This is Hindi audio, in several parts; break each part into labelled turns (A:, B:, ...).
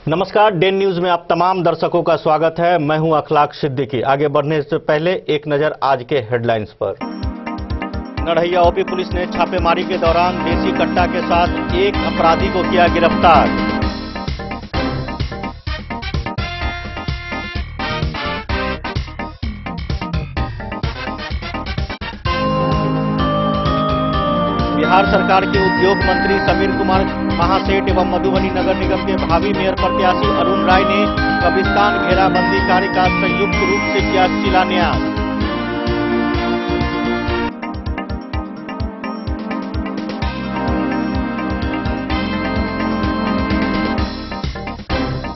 A: नमस्कार, डेन न्यूज में आप तमाम दर्शकों का स्वागत है। मैं हूं अखलाक सिद्दीकी। आगे बढ़ने से पहले एक नजर आज के हेडलाइंस पर। नरहैया ओपी पुलिस ने छापेमारी के दौरान देसी कट्टा के साथ एक अपराधी को किया गिरफ्तार। बिहार सरकार के उद्योग मंत्री समीर कुमार महासेठ एवं मधुबनी नगर निगम के भावी मेयर प्रत्याशी अरुण राय ने कब्रिस्तान घेराबंदी कार्य का संयुक्त रूप से किया शिलान्यास।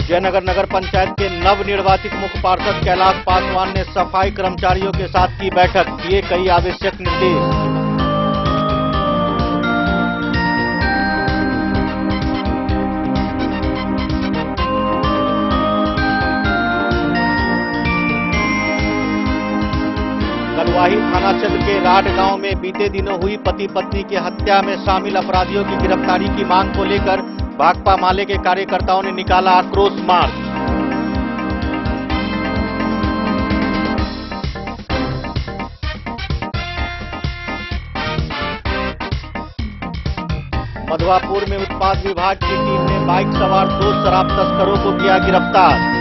A: जयनगर नगर पंचायत के नवनिर्वाचित मुख्य पार्षद कैलाश पासवान ने सफाई कर्मचारियों के साथ की बैठक, दिए कई आवश्यक निर्देश। कलवाही थाना क्षेत्र के राड गांव में बीते दिनों हुई पति पत्नी की हत्या में शामिल अपराधियों की गिरफ्तारी की मांग को लेकर भाकपा माले के कार्यकर्ताओं ने निकाला आक्रोश मार्च। मधवापुर में उत्पाद विभाग की टीम ने बाइक सवार 2 शराब तस्करों को किया गिरफ्तार।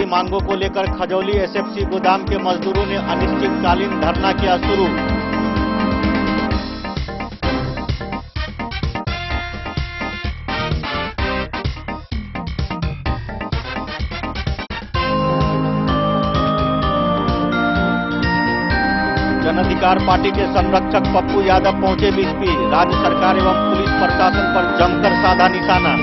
A: मांगों को लेकर खजौली एसएफसी गोदाम के मजदूरों ने अनिश्चितकालीन धरना किया शुरू। जन अधिकार पार्टी के संरक्षक पप्पू यादव पहुंचे बीजेपी। राज्य सरकार एवं पुलिस प्रशासन पर जमकर साधा निशाना।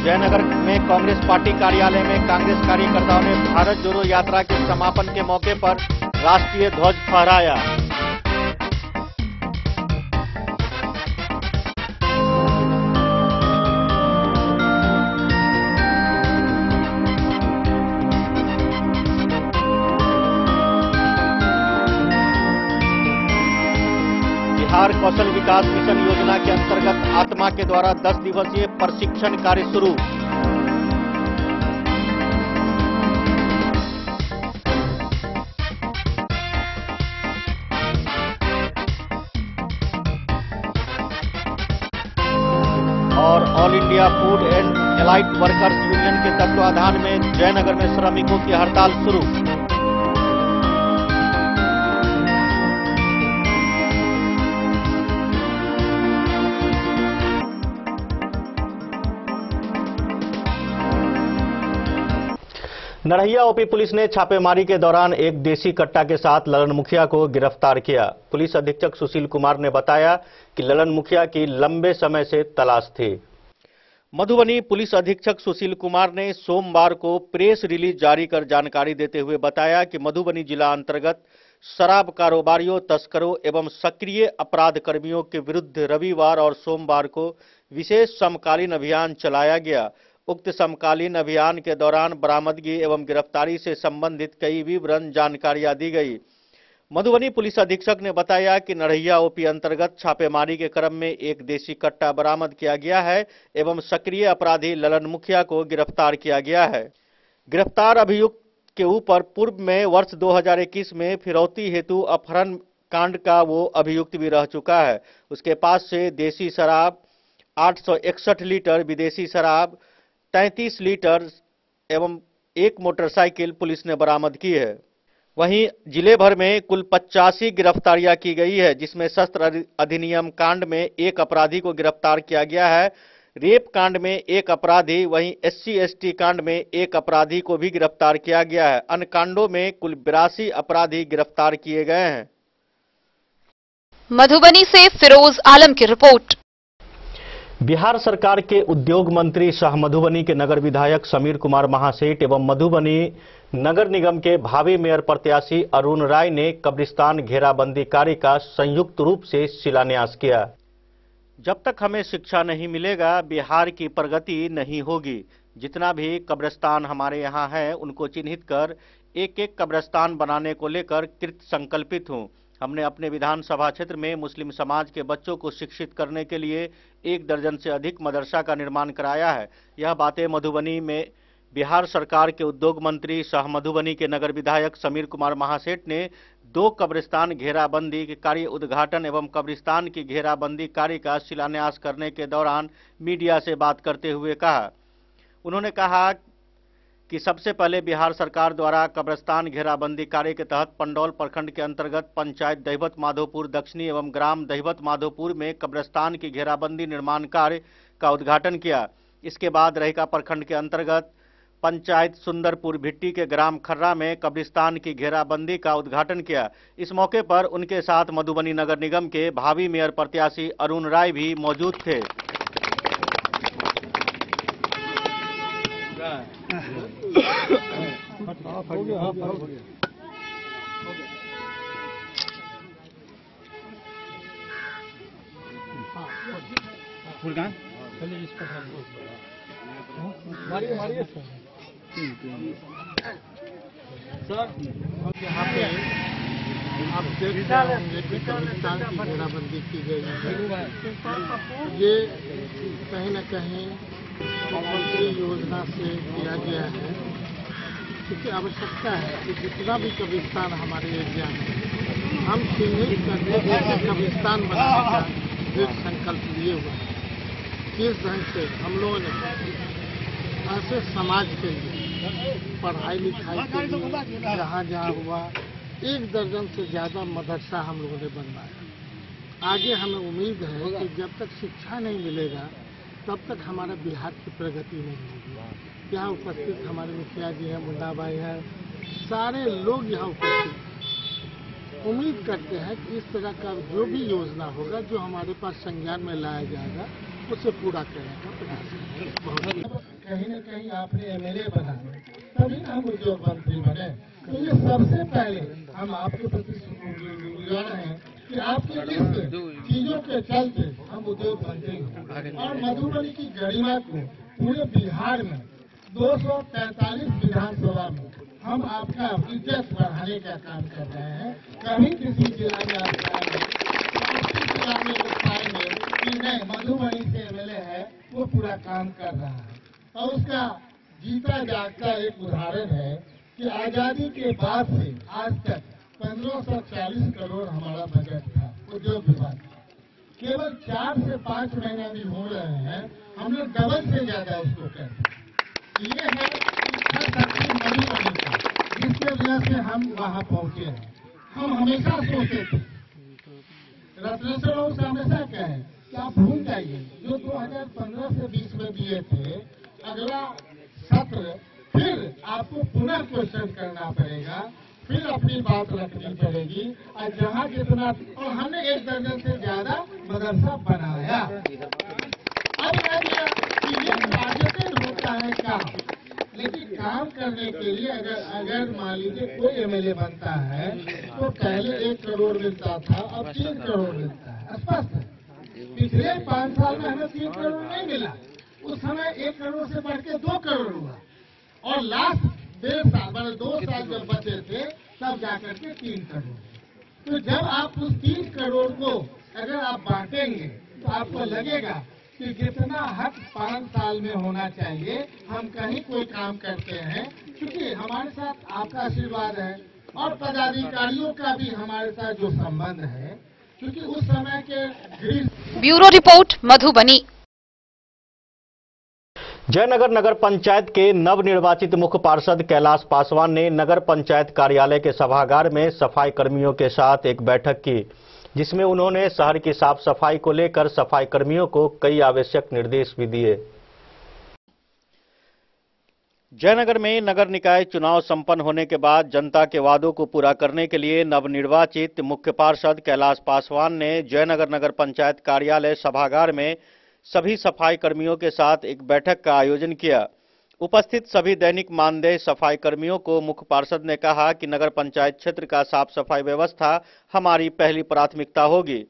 A: जयनगर में कांग्रेस पार्टी कार्यालय में कांग्रेस कार्यकर्ताओं ने भारत जोड़ो यात्रा के समापन के मौके पर राष्ट्रीय ध्वज फहराया। बिहार कौशल विकास मिशन योजना के अंतर्गत आत्मा के द्वारा 10 दिवसीय प्रशिक्षण कार्य शुरू। और all India food and allied workers union के तत्वाधान में जयनगर में श्रमिकों की हड़ताल शुरू। नरहैया ओपी पुलिस ने छापेमारी के दौरान एक देसी कट्टा के साथ ललन मुखिया को गिरफ्तार किया। पुलिस अधीक्षक सुशील कुमार ने बताया कि ललन मुखिया की लंबे समय से तलाश थी। मधुबनी पुलिस अधीक्षक सुशील कुमार ने सोमवार को प्रेस रिलीज जारी कर जानकारी देते हुए बताया कि मधुबनी जिला अंतर्गत शराब कारोबारियों, तस्करों एवं सक्रिय अपराध कर्मियों के विरुद्ध रविवार और सोमवार को विशेष समकालीन अभियान चलाया गया। उक्त समकालीन अभियान के दौरान बरामदगी एवं गिरफ्तारी से संबंधित कई विवरण जानकारियां दी गई। मधुबनी पुलिस अधीक्षक ने बताया कि नरहैया ओपी अंतर्गत छापेमारी के क्रम में एक देसी कट्टा बरामद किया गया है एवं सक्रिय अपराधी ललन मुखिया को गिरफ्तार किया गया है। गिरफ्तार अभियुक्त के ऊपर पूर्व में वर्ष 2021 में फिरौती हेतु अपहरण कांड का वो अभियुक्त भी रह चुका है। उसके पास से देसी शराब 861 लीटर, विदेशी शराब 33 लीटर एवं एक मोटरसाइकिल पुलिस ने बरामद की है। वहीं जिले भर में कुल 85 गिरफ्तारियां की गई है, जिसमें शस्त्र अधिनियम कांड में एक अपराधी को गिरफ्तार किया गया है। रेप कांड में एक अपराधी, वहीं SC/ST कांड में एक अपराधी को भी गिरफ्तार किया गया है। अन्य कांडों में कुल 82 अपराधी गिरफ्तार किए गए हैं।
B: मधुबनी से फिरोज आलम की रिपोर्ट।
A: बिहार सरकार के उद्योग मंत्री सह मधुबनी के नगर विधायक समीर कुमार महासेठ एवं मधुबनी नगर निगम के भावी मेयर प्रत्याशी अरुण राय ने कब्रिस्तान घेराबंदी कार्य का संयुक्त रूप से शिलान्यास किया। जब तक हमें शिक्षा नहीं मिलेगा, बिहार की प्रगति नहीं होगी। जितना भी कब्रिस्तान हमारे यहाँ है, उनको चिन्हित कर एक एक कब्रिस्तान बनाने को लेकर कृत संकल्पित हूँ। हमने अपने विधानसभा क्षेत्र में मुस्लिम समाज के बच्चों को शिक्षित करने के लिए 1 दर्जन से अधिक मदरसा का निर्माण कराया है। यह बातें मधुबनी में बिहार सरकार के उद्योग मंत्री सह मधुबनी के नगर विधायक समीर कुमार महासेठ ने 2 कब्रिस्तान घेराबंदी के कार्य उद्घाटन एवं कब्रिस्तान की घेराबंदी कार्य का शिलान्यास करने के दौरान मीडिया से बात करते हुए कहा। उन्होंने कहा कि सबसे पहले बिहार सरकार द्वारा कब्रिस्तान घेराबंदी कार्य के तहत पंडौल प्रखंड के अंतर्गत पंचायत दहिवत माधोपुर दक्षिणी एवं ग्राम दहिवत माधोपुर में कब्रिस्तान की घेराबंदी निर्माण कार्य का उद्घाटन किया। इसके बाद रहिका प्रखंड के अंतर्गत पंचायत सुंदरपुर भिट्टी के ग्राम खर्रा में कब्रिस्तान की घेराबंदी का उद्घाटन किया। इस मौके पर उनके साथ मधुबनी नगर निगम के भावी मेयर प्रत्याशी अरुण राय भी मौजूद थे।
B: सर, यहाँ पे आप देख रहे होंगे कि कब्रिस्तान की घेराबंदी की गई है। ये कहीं न कहीं मुख्यमंत्री योजना से किया गया है, क्योंकि आवश्यकता है कि जितना भी कब्रिस्तान हमारे एरिया में हम चिन्हित करके जैसे कब्रिस्तान बनाने का एक संकल्प लिए हुए हैं। किस ढंग से हम लोगों ने ऐसे समाज के लिए पढ़ाई लिखाई के लिए जहाँ जहाँ हुआ 1 दर्जन से ज़्यादा मदरसा हम लोगों ने बनवाया। आगे हमें उम्मीद है कि जब तक शिक्षा नहीं मिलेगा तब तक हमारा बिहार की प्रगति नहीं होगी। यहाँ उपस्थित हमारे मुखिया जी हैं, मुन्ना भाई हैं, सारे लोग यहाँ उपस्थित उम्मीद करते हैं कि इस तरह का जो भी योजना होगा जो हमारे पास संज्ञान में लाया जाएगा उसे पूरा करने का प्रयास करेंगे। कहीं न कहीं आपने MLA बना, तभी हम उद्योग मंत्री बने। तो ये सबसे पहले हम आपके प्रति शुक्रगुजार हैं कि आपके इस चीजों के चलते हम उद्योग मंत्री हैं और मधुबनी की गरिमा को पूरे बिहार में 245 विधानसभा में हम आपका इज्जत बढ़ाने का काम कर रहे हैं। कभी किसी जिला में आप जाएंगे तो जिला में वो पाएंगे कि नहीं, मधुबनी से MLA है, वो पूरा काम कर रहा है। और उसका जीता जागता एक उदाहरण है कि आजादी के बाद से आज तक 1540 करोड़ हमारा बजट था उद्योग विभाग। केवल 4 से 5 महीने भी हो रहे हैं, हम लोग डबल से ज्यादा उसको कर दिए। ये है इच्छा शक्ति मधुबनी का, जिसके वजह से हम वहाँ पहुँचे हैं। हम हमेशा सोचते थे, रत्नेश्वर बाबू से हमेशा कहें कि आप भूल जाइए जो 2015 से 20 में दिए थे, अगला सत्र फिर आपको पुनः क्वेश्चन करना पड़ेगा, फिर अपनी बात रखनी पड़ेगी। और जहाँ जितना, और हमने 1 दर्जन से ज्यादा मदरसा बनाया। अब ये टारगेटेड होता है काम, लेकिन काम करने के लिए अगर मान लीजिए कोई MLA बनता है तो पहले 1 करोड़ मिलता था, अब 3 करोड़ मिलता है। स्पष्ट है, पिछले 5 साल में हमें 3 करोड़ नहीं मिला। उस समय 1 करोड़ से बढ़ के 2 करोड़ हुआ और लास्ट 1.5 साल मतलब 2 साल जब बचे थे तब जाकर के 3 करोड़। तो जब आप उस 3 करोड़ को अगर आप बांटेंगे तो आपको लगेगा कि जितना हक 5 साल में होना चाहिए हम कहीं कोई काम करते हैं, क्योंकि हमारे साथ आपका आशीर्वाद है और पदाधिकारियों का भी हमारे साथ जो संबंध है, क्योंकि उस समय के
C: ब्यूरो रिपोर्ट मधुबनी।
A: जयनगर नगर पंचायत के नवनिर्वाचित मुख्य पार्षद कैलाश पासवान ने नगर पंचायत कार्यालय के सभागार में सफाई कर्मियों के साथ एक बैठक की, जिसमें उन्होंने शहर की साफ सफाई को लेकर सफाई कर्मियों को कई आवश्यक निर्देश भी दिए। जयनगर में नगर निकाय चुनाव संपन्न होने के बाद जनता के वादों को पूरा करने के लिए नवनिर्वाचित मुख्य पार्षद कैलाश पासवान ने जयनगर नगर पंचायत कार्यालय सभागार में सभी सफाई कर्मियों के साथ एक बैठक का आयोजन किया। उपस्थित सभी दैनिक मानदेय सफाई कर्मियों को मुख्य पार्षद ने कहा कि नगर पंचायत क्षेत्र का साफ सफाई व्यवस्था हमारी पहली प्राथमिकता होगी।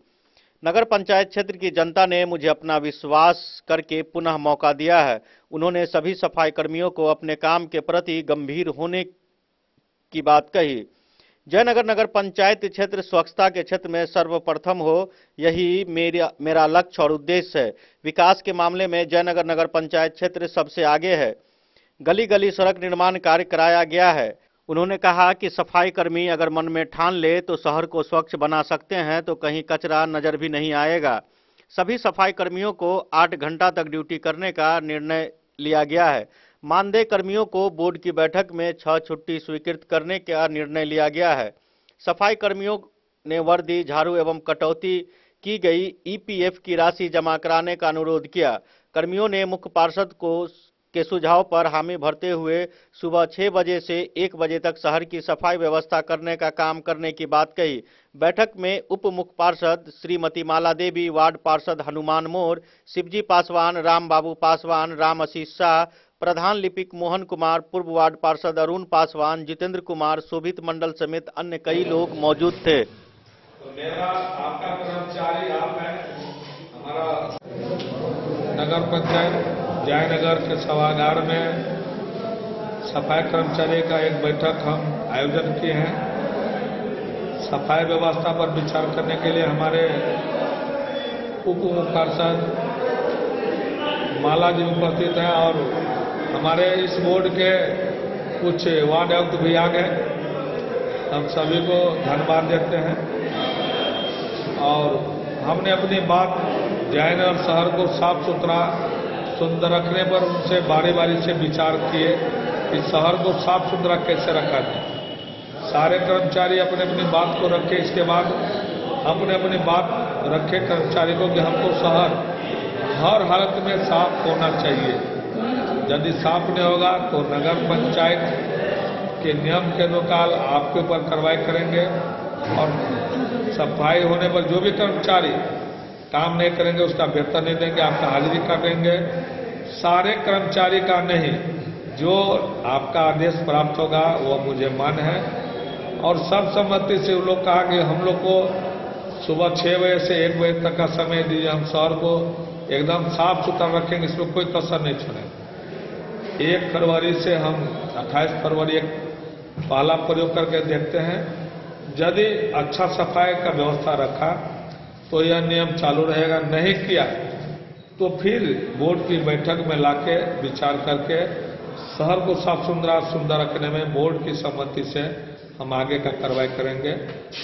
A: नगर पंचायत क्षेत्र की जनता ने मुझे अपना विश्वास करके पुनः मौका दिया है। उन्होंने सभी सफाई कर्मियों को अपने काम के प्रति गंभीर होने की बात कही। जयनगर नगर पंचायत क्षेत्र स्वच्छता के क्षेत्र में सर्वप्रथम हो, यही मेरा लक्ष्य और उद्देश्य है। विकास के मामले में जयनगर नगर पंचायत क्षेत्र सबसे आगे है। गली गली सड़क निर्माण कार्य कराया गया है। उन्होंने कहा कि सफाई कर्मी अगर मन में ठान ले तो शहर को स्वच्छ बना सकते हैं तो कहीं कचरा नजर भी नहीं आएगा। सभी सफाई कर्मियों को 8 घंटा तक ड्यूटी करने का निर्णय लिया गया है। मानदेय कर्मियों को बोर्ड की बैठक में 6 छुट्टी स्वीकृत करने का निर्णय लिया गया है। सफाई कर्मियों ने वर्दी, झाड़ू एवं कटौती की गई ईपीएफ की राशि जमा कराने का अनुरोध किया। कर्मियों ने मुख्य पार्षद के सुझाव पर हामी भरते हुए सुबह 6 बजे से 1 बजे तक शहर की सफाई व्यवस्था करने का काम करने की बात कही। बैठक में उप मुख्य पार्षद श्रीमती माला देवी, वार्ड पार्षद हनुमान मोर, शिवजी पासवान, राम बाबू पासवान, राम आशीष शाह, प्रधान लिपिक मोहन कुमार, पूर्व वार्ड पार्षद अरुण पासवान, जितेंद्र कुमार, शोभित मंडल समेत अन्य कई लोग मौजूद थे।
D: तो मेरा आपका कर्मचारी आप है। हमारा नगर पंचायत जयनगर के सभागार में सफाई कर्मचारी का एक बैठक हम आयोजन किए हैं। सफाई व्यवस्था पर विचार करने के लिए हमारे उप पार्षद माला जी उपस्थित हैं और हमारे इस बोर्ड के कुछ वार्ड आयुक्त भी आ गए। हम सभी को धन्यवाद देते हैं और हमने अपनी बात जयनगर शहर को साफ सुथरा सुंदर रखने पर उनसे बारी बारी से विचार किए कि शहर को साफ सुथरा कैसे रखा जाए। सारे कर्मचारी अपने अपनी बात को रखे। इसके बाद हमने अपनी बात रखे कर्मचारी को कि हमको शहर हर हालत में साफ होना चाहिए। यदि साफ नहीं होगा तो नगर पंचायत के नियम के अनुसार आपके ऊपर कार्रवाई करेंगे और सफाई होने पर जो भी कर्मचारी काम नहीं करेंगे उसका वेतन नहीं देंगे, आपका हाजिरी काटेंगे। सारे कर्मचारी का नहीं, जो आपका आदेश प्राप्त होगा वो मुझे मान है। और सर्वसम्मति से वो लोग कहा कि हम लोग को सुबह 6 बजे से 1 बजे तक का समय दीजिए, हम शहर को एकदम साफ सुथरा रखेंगे, इसमें कोई कसर नहीं छोड़ेंगे। 1 फरवरी से हम 28 फरवरी एक पहला प्रयोग करके देखते हैं। यदि अच्छा सफाई का व्यवस्था रखा तो यह नियम चालू रहेगा, नहीं किया तो फिर बोर्ड की बैठक में लाके विचार करके शहर को साफ सुंदर रखने में बोर्ड की सहमति से हम आगे का कार्रवाई करेंगे।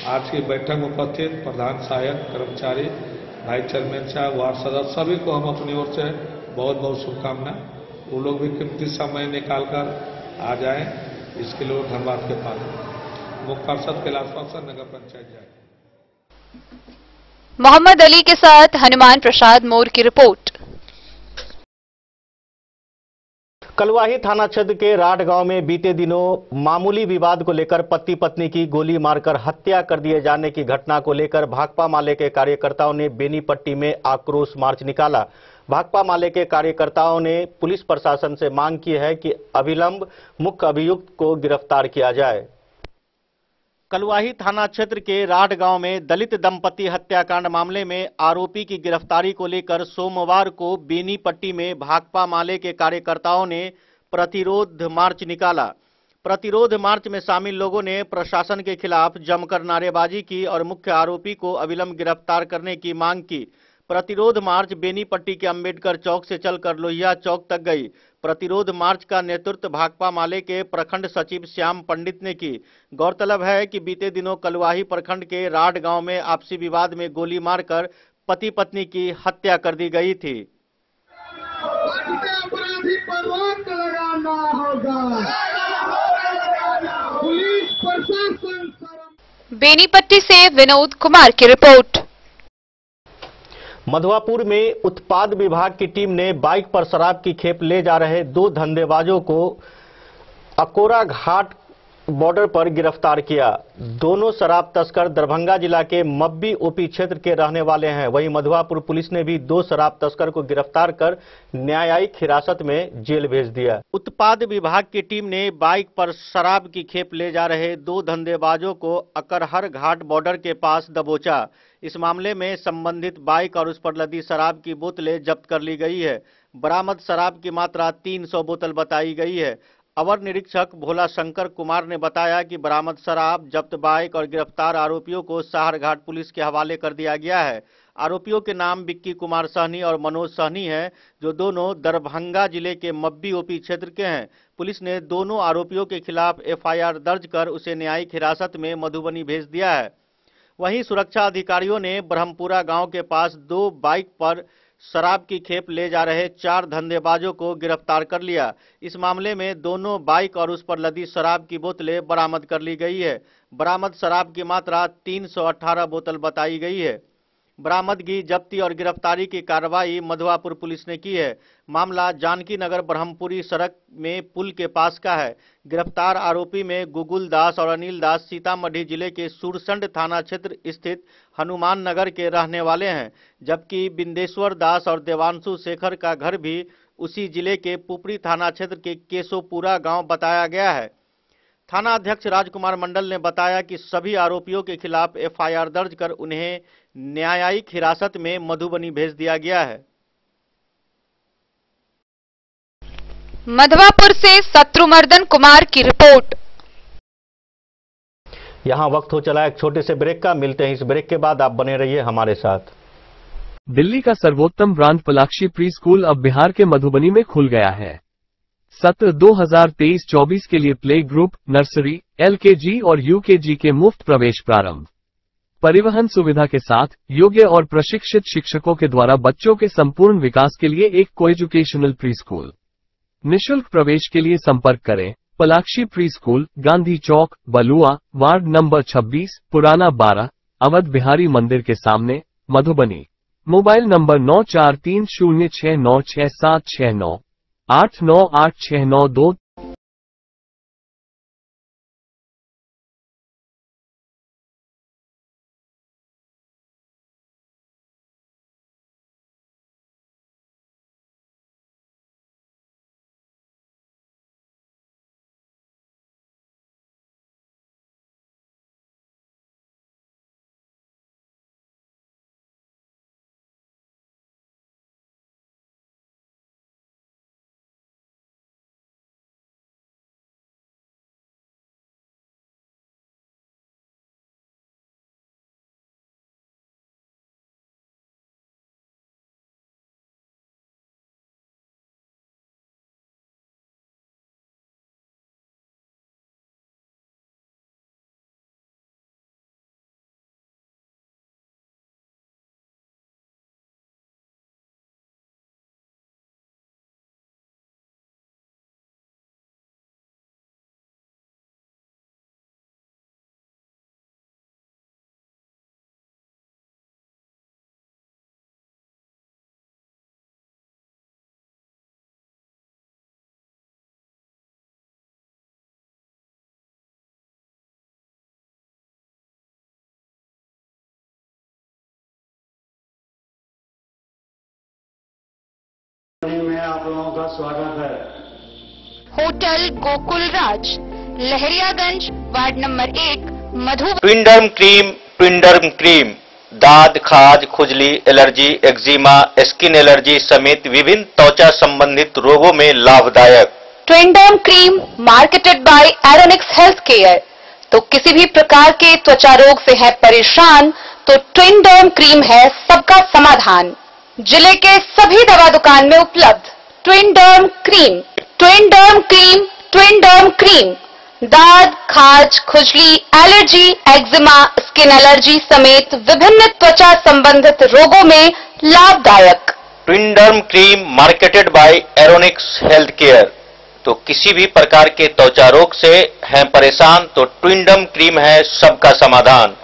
D: आज की बैठक में उपस्थित प्रधान सहायक कर्मचारी, भाई चेयरमैन साहब, वार्ड सदस्य सभी को हम अपनी ओर से बहुत बहुत शुभकामना। वो लोग भी कीमती समय निकाल कर आ जाए, इसके लिए धन्यवाद के पात्र मुख्य पार्षद कैलाश पासवान, नगर पंचायत जाए।
C: मोहम्मद अली के साथ हनुमान प्रसाद मोर की रिपोर्ट।
A: कलवाही थाना क्षेत्र के राठ गांव में बीते दिनों मामूली विवाद को लेकर पति पत्नी की गोली मारकर हत्या कर दिए जाने की घटना को लेकर भाकपा माले के कार्यकर्ताओं ने बेनीपट्टी में आक्रोश मार्च निकाला। भाकपा माले के कार्यकर्ताओं ने पुलिस प्रशासन से मांग की है कि अविलंब मुख्य अभियुक्त को गिरफ्तार किया जाए। कलवाही थाना क्षेत्र के राठ गांव में दलित दंपति हत्याकांड मामले में आरोपी की गिरफ्तारी को लेकर सोमवार को बेनीपट्टी में भाकपा माले के कार्यकर्ताओं ने प्रतिरोध मार्च निकाला। प्रतिरोध मार्च में शामिल लोगों ने प्रशासन के खिलाफ जमकर नारेबाजी की और मुख्य आरोपी को अविलंब गिरफ्तार करने की मांग की। प्रतिरोध मार्च बेनीपट्टी के अंबेडकर चौक से चलकर लोहिया चौक तक गई। प्रतिरोध मार्च का नेतृत्व भाकपा माले के प्रखंड सचिव श्याम पंडित ने की। गौरतलब है कि बीते दिनों कलवाही प्रखंड के राठ गांव में आपसी विवाद में गोली मारकर पति पत्नी की हत्या कर दी गई थी।
B: अपराधी पर रोक लगाना होगा, पुलिस प्रशासन।
C: बेनीपट्टी से विनोद कुमार की रिपोर्ट।
A: मधुआपुर में उत्पाद विभाग की टीम ने बाइक पर शराब की खेप ले जा रहे 2 धंधेबाजों को अकोरा घाट बॉर्डर पर गिरफ्तार किया। दोनों शराब तस्कर दरभंगा जिला के मब्बी ओपी क्षेत्र के रहने वाले हैं। वहीं मधुआपुर पुलिस ने भी 2 शराब तस्कर को गिरफ्तार कर न्यायिक हिरासत में जेल भेज दिया। उत्पाद विभाग की टीम ने बाइक पर शराब की खेप ले जा रहे 2 धंधेबाजों को अकरहर घाट बॉर्डर के पास दबोचा। इस मामले में संबंधित बाइक और उस पर लदी शराब की बोतलें जब्त कर ली गई है। बरामद शराब की मात्रा 300 बोतल बताई गई है। अवर निरीक्षक भोला शंकर कुमार ने बताया कि बरामद शराब, जब्त बाइक और गिरफ्तार आरोपियों को साहरघाट पुलिस के हवाले कर दिया गया है। आरोपियों के नाम विक्की कुमार सहनी और मनोज सहनी है, जो दोनों दरभंगा जिले के मब्बी ओपी क्षेत्र के हैं। पुलिस ने दोनों आरोपियों के खिलाफ एफआईआर दर्ज कर उसे न्यायिक हिरासत में मधुबनी भेज दिया है। वहीं सुरक्षा अधिकारियों ने ब्रह्मपुरा गांव के पास 2 बाइक पर शराब की खेप ले जा रहे 4 धंधेबाजों को गिरफ्तार कर लिया। इस मामले में दोनों बाइक और उस पर लदी शराब की बोतलें बरामद कर ली गई है। बरामद शराब की मात्रा 318 बोतल बताई गई है। बरामदगी, जब्ती और गिरफ्तारी की कार्रवाई मधुआपुर पुलिस ने की है। मामला जानकी नगर ब्रह्मपुरी सड़क में पुल के पास का है। गिरफ्तार आरोपी में गुगुल दास और अनिल दास सीतामढ़ी जिले के सुरसंड थाना क्षेत्र स्थित हनुमान नगर के रहने वाले हैं, जबकि बिंदेश्वर दास और देवांशु शेखर का घर भी उसी जिले के पुपरी थाना क्षेत्र के केशोपुरा गांव बताया गया है। थाना अध्यक्ष राजकुमार मंडल ने बताया कि सभी आरोपियों के खिलाफ एफआईआर दर्ज कर उन्हें न्यायिक हिरासत में मधुबनी भेज दिया गया है।
C: मधवापुर से शत्रुमर्दन कुमार की रिपोर्ट।
A: यहाँ वक्त हो चला एक छोटे से ब्रेक का। मिलते हैं इस ब्रेक के बाद, आप बने रहिए हमारे साथ।
E: दिल्ली का सर्वोत्तम ब्रांड पलाक्षी प्री स्कूल अब बिहार के मधुबनी में खुल गया है। सत्र 2023-24 के लिए प्ले ग्रुप, नर्सरी, एलकेजी और यूकेजी के मुफ्त प्रवेश प्रारंभ। परिवहन सुविधा के साथ योग्य और प्रशिक्षित शिक्षकों के द्वारा बच्चों के संपूर्ण विकास के लिए एक कोएजुकेशनल प्री स्कूल। निःशुल्क प्रवेश के लिए संपर्क करें पलाक्षी प्री स्कूल, गांधी चौक, बलुआ, वार्ड नंबर 26, पुराना 12, अवध बिहारी मंदिर के सामने, मधुबनी। Mobile number 9430696769, 898692।
A: में आप लोगों का स्वागत है।
C: होटल गोकुल राज, Lahariaganj, ward number 1, Madhubani.
A: ट्विंडर्म cream दाद, खाज, खुजली, एलर्जी, एक्जिमा, स्किन एलर्जी समेत विभिन्न त्वचा संबंधित रोगों में लाभदायक।
C: Twinderm cream marketed by Aeronics health care. तो किसी भी प्रकार के त्वचा रोग से है परेशान तो ट्विंडर्म क्रीम है सबका समाधान। जिले के सभी दवा दुकान में उपलब्ध ट्विंडर्म क्रीम। दाद, खाज, खुजली, एलर्जी, एक्जिमा, स्किन एलर्जी समेत विभिन्न त्वचा संबंधित रोगों में लाभदायक।
A: Twinderm cream marketed by Aeronics health care. तो किसी भी प्रकार के त्वचा रोग से हैं परेशान तो ट्विंडर्म क्रीम है सबका समाधान।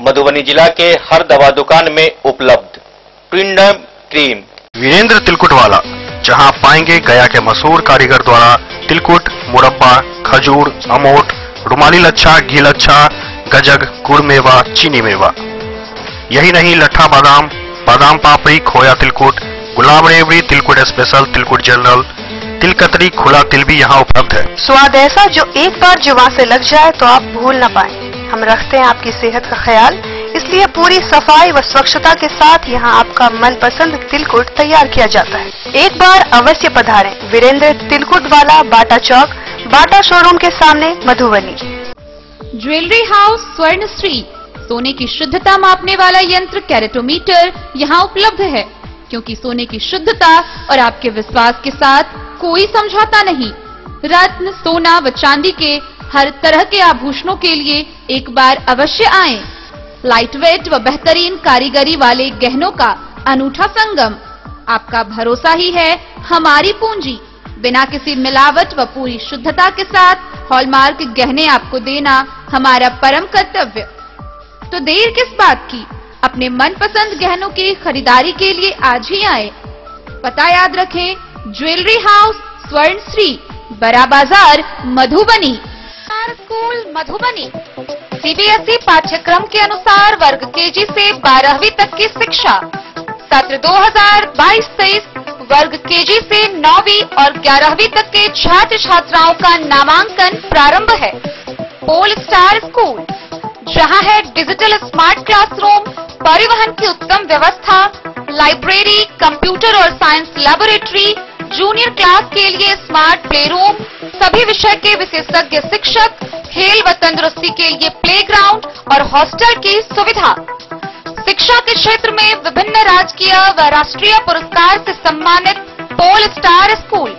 A: मधुबनी जिला के हर दवा दुकान में उपलब्ध ट्विंडर्म क्रीम।
F: वीरेंद्र तिलकुट वाला, जहां पाएंगे गया के मशहूर कारीगर द्वारा तिलकुट, मुरब्बा, खजूर, अमोट, रुमाली लच्छा, घी लच्छा, गजक, गुड़ मेवा, चीनी मेवा। यही नहीं, लट्ठा बादाम, बादाम पापड़ी, खोया तिलकुट, गुलाब रेवड़ी, तिलकुट स्पेशल, तिलकुट जनरल, तिल कतरी, खुला तिल भी यहाँ उपलब्ध है।
G: स्वाद ऐसा जो एक बार जुबान से लग जाए तो आप भूल न पाएं। हम रखते हैं आपकी सेहत का ख्याल, इसलिए पूरी सफाई व स्वच्छता के साथ यहाँ आपका मनपसंद तिलकुट तैयार किया जाता है। एक बार अवश्य पधारें वीरेंद्र तिलकुट वाला, बाटा चौक, बाटा शोरूम के सामने, मधुबनी।
C: ज्वेलरी हाउस स्वर्ण श्री, सोने की शुद्धता मापने वाला यंत्र कैरेटोमीटर यहाँ उपलब्ध है, क्योंकि सोने की शुद्धता और आपके विश्वास के साथ कोई समझौता नहीं। रत्न, सोना व चांदी के हर तरह के आभूषणों के लिए एक बार अवश्य आएं। लाइट वेट व बेहतरीन कारीगरी वाले गहनों का अनूठा संगम। आपका भरोसा ही है हमारी पूंजी। बिना किसी मिलावट व पूरी शुद्धता के साथ हॉलमार्क गहने आपको देना हमारा परम कर्तव्य। तो देर किस बात की, अपने मनपसंद गहनों की खरीदारी के लिए आज ही आए। पता याद रखें, ज्वेलरी हाउस स्वर्ण श्री, बड़ा बाजार, मधुबनी। स्कूल मधुबनी सीबीएसई पाठ्यक्रम के अनुसार वर्ग केजी से 12वीं तक की शिक्षा। सत्र 2022-23 वर्ग केजी से 9वीं और 11वीं तक के छात्र छात्राओं का नामांकन प्रारंभ है। पोल स्टार स्कूल, जहां है डिजिटल स्मार्ट क्लासरूम, परिवहन की उत्तम व्यवस्था, लाइब्रेरी, कंप्यूटर और साइंस लैबोरेटरी, जूनियर क्लास के लिए स्मार्ट प्ले रूम, सभी विषय के विशेषज्ञ शिक्षक, खेल व तंदुरुस्ती के लिए प्लेग्राउंड और हॉस्टल की सुविधा। शिक्षा के क्षेत्र में विभिन्न राजकीय व राष्ट्रीय पुरस्कार से सम्मानित पोल स्टार स्कूल,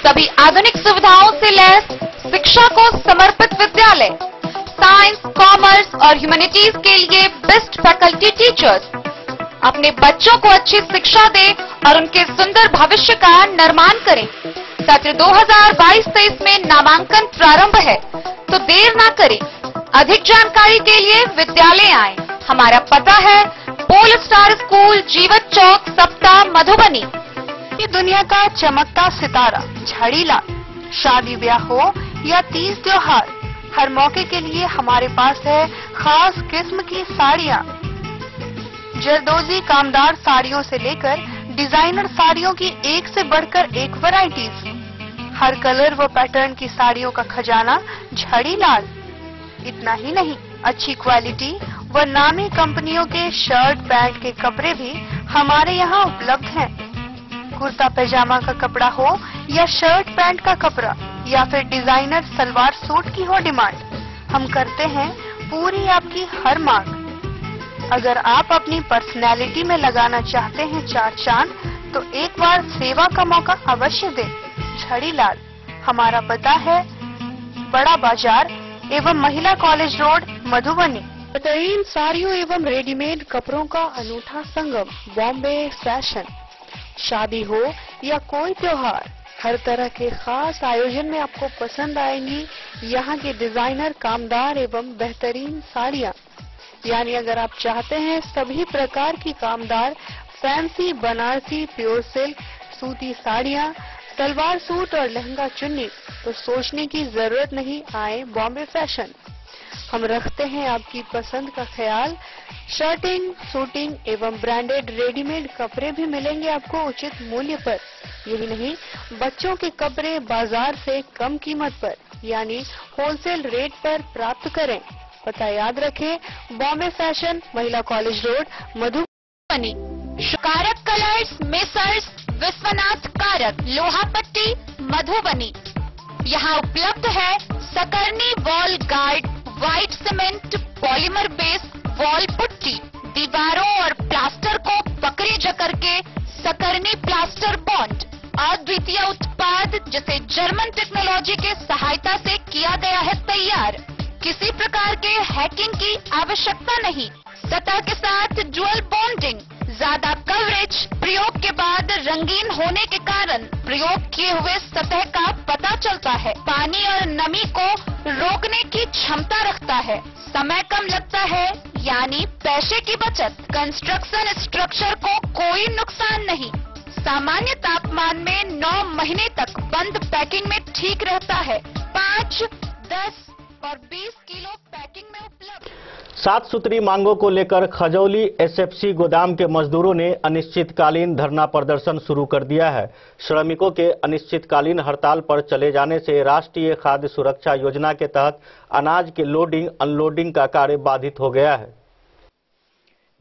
C: सभी आधुनिक सुविधाओं से लैस शिक्षा को समर्पित विद्यालय। साइंस, कॉमर्स और ह्यूमैनिटीज के लिए बेस्ट फैकल्टी टीचर्स। अपने बच्चों को अच्छी शिक्षा दें और उनके सुंदर भविष्य का निर्माण करें। सत्र 2022-23 में नामांकन प्रारंभ है, तो देर ना करें। अधिक जानकारी के लिए विद्यालय आएं। हमारा पता है पोल स्टार स्कूल, जीवत चौक, सप्ताह, मधुबनी।
G: ये दुनिया का चमकता सितारा झड़ीलाल। शादी ब्याह हो या तीज त्योहार, हर मौके के लिए हमारे पास है खास किस्म की साड़ियाँ। जरदोजी कामदार साड़ियों से लेकर डिजाइनर साड़ियों की एक से बढ़कर एक वैरायटीज। हर कलर व पैटर्न की साड़ियों का खजाना झड़ीलाल। इतना ही नहीं, अच्छी क्वालिटी व नामी कंपनियों के शर्ट पैंट के कपड़े भी हमारे यहाँ उपलब्ध हैं। कुर्ता पैजामा का कपड़ा हो या शर्ट पैंट का कपड़ा या फिर डिजाइनर सलवार सूट की हो डिमांड, हम करते हैं पूरी आपकी हर मांग। अगर आप अपनी पर्सनैलिटी में लगाना चाहते हैं चार चांद, तो एक बार सेवा का मौका अवश्य दें। झड़ीलाल, हमारा पता है बड़ा बाजार एवं महिला कॉलेज रोड, मधुबनी। बेहतरीन साड़ियों एवं रेडीमेड कपड़ों का अनूठा संगम, बॉम्बे फैशन। शादी हो या कोई त्योहार, हर तरह के खास आयोजन में आपको पसंद आएंगी यहाँ की डिजाइनर, कामदार एवं बेहतरीन साड़ियाँ। यानी अगर आप चाहते हैं सभी प्रकार की कामदार, फैंसी, बनारसी, प्योर सिल्क, सूती साड़ियाँ, सलवार सूट और लहंगा चुन्नी, तो सोचने की जरूरत नहीं, आए बॉम्बे फैशन। हम रखते हैं आपकी पसंद का ख्याल। शर्टिंग, सूटिंग एवं ब्रांडेड रेडीमेड कपड़े भी मिलेंगे आपको उचित मूल्य पर। यही नहीं, बच्चों के कपड़े बाजार से कम कीमत पर यानी होलसेल रेट पर प्राप्त करें। पता याद रखें, बॉम्बे फैशन, महिला कॉलेज रोड, मधुबनी।
C: कारक कलर्स, मेसर्स विश्वनाथ कारक, लोहापट्टी, मधुबनी। यहाँ उपलब्ध है सकरनी wall guard, white cement, polymer base wall putty. दीवारों और प्लास्टर को पकड़ी जकड़ के सकरनी प्लास्टर बॉन्ड, अद्वितीय उत्पाद जिसे जर्मन टेक्नोलॉजी के सहायता से किया गया है तैयार। किसी प्रकार के हैकिंग की आवश्यकता नहीं। सतह के साथ डुअल बॉन्डिंग, ज्यादा कवरेज, प्रयोग के बाद रंगीन होने के कारण प्रयोग किए हुए सतह का पता चलता है। पानी और नमी को रोकने की क्षमता रखता है। समय कम लगता है यानी पैसे की बचत। कंस्ट्रक्शन स्ट्रक्चर को कोई नुकसान नहीं। सामान्य तापमान में 9 महीने तक बंद पैकिंग में ठीक रहता है। 5, 10, और 20 किलो पैकिंग में उपलब्ध।
A: 7 सूत्री मांगों को लेकर खजौली एसएफसी गोदाम के मजदूरों ने अनिश्चितकालीन धरना प्रदर्शन शुरू कर दिया है। श्रमिकों के अनिश्चितकालीन हड़ताल पर चले जाने से राष्ट्रीय खाद्य सुरक्षा योजना के तहत अनाज के लोडिंग अनलोडिंग का कार्य बाधित हो गया है।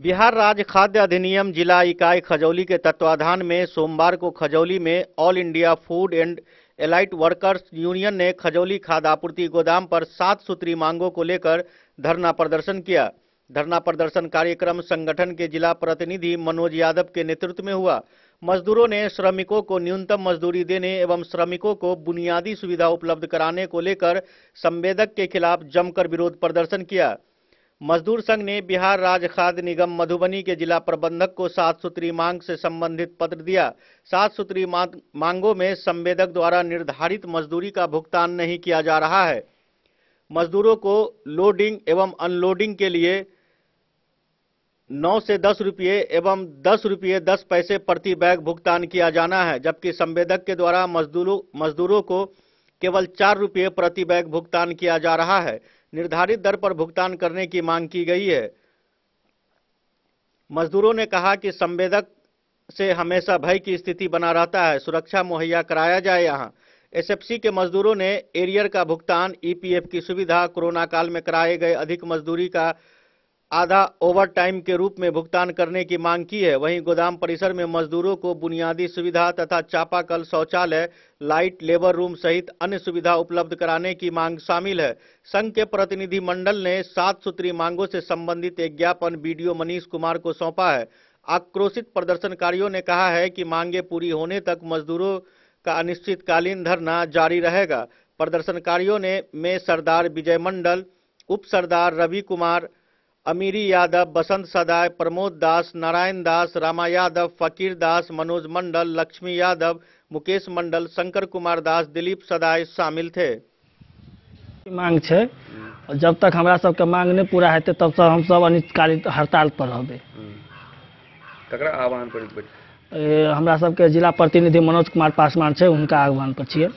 A: बिहार राज्य खाद्य अधिनियम जिला इकाई खजौली के तत्वाधान में सोमवार को खजौली में all India food and allied workers union ने खजौली खाद्य आपूर्ति गोदाम पर 7 सूत्री मांगों को लेकर धरना प्रदर्शन किया। धरना प्रदर्शन कार्यक्रम संगठन के जिला प्रतिनिधि मनोज यादव के नेतृत्व में हुआ। मजदूरों ने श्रमिकों को न्यूनतम मजदूरी देने एवं श्रमिकों को बुनियादी सुविधा उपलब्ध कराने को लेकर संवेदक के खिलाफ जमकर विरोध प्रदर्शन किया। मजदूर संघ ने बिहार राज्य खाद्य निगम मधुबनी के जिला प्रबंधक को 7 सूत्री मांग से संबंधित पत्र दिया। 7 सूत्री मांगों में संवेदक द्वारा निर्धारित मजदूरी का भुगतान नहीं किया जा रहा है। मजदूरों को लोडिंग एवं अनलोडिंग के लिए 9 से 10 रुपये एवं 10 रुपये 10 पैसे प्रति बैग भुगतान किया जाना है, जबकि संवेदक के द्वारा मजदूरों को केवल 4 रुपये प्रति बैग भुगतान किया जा रहा है। निर्धारित दर पर भुगतान करने की मांग की गई है। मजदूरों ने कहा कि संवेदक से हमेशा भय की स्थिति बना रहता है, सुरक्षा मुहैया कराया जाए। यहाँ एसएफसी के मजदूरों ने एरियर का भुगतान, ईपीएफ की सुविधा, कोरोना काल में कराए गए अधिक मजदूरी का आधा ओवर टाइम के रूप में भुगतान करने की मांग की है। वहीं गोदाम परिसर में मजदूरों को बुनियादी सुविधा तथा चापाकल, शौचालय, लाइट, लेबर रूम सहित अन्य सुविधा उपलब्ध कराने की मांग शामिल है। संघ के प्रतिनिधि मंडल ने 7 सूत्री मांगों से संबंधित एक ज्ञापन बीडीओ मनीष कुमार को सौंपा है। आक्रोशित प्रदर्शनकारियों ने कहा है कि मांगे पूरी होने तक मजदूरों का अनिश्चितकालीन धरना जारी रहेगा। प्रदर्शनकारियों में सरदार विजय मंडल, उप सरदार रवि कुमार, अमीरी यादव, बसंत सदाय, प्रमोद दास, नारायण दास, रामा यादव, फकीर दास, मनोज मंडल, लक्ष्मी यादव, मुकेश मंडल, शंकर कुमार दास, दिलीप सदाय शामिल थे।
H: मांग छे, जब तक हमरा सबके मांग नहीं पूरा हेतै तब तक हम सब अनिश्चितकालीन हड़ताल पर रहबै।
I: ककरा आह्वान पर?
H: हमरा सबके जिला प्रतिनिधि मनोज कुमार पासवान छे, उनका आह्वान पर छियै।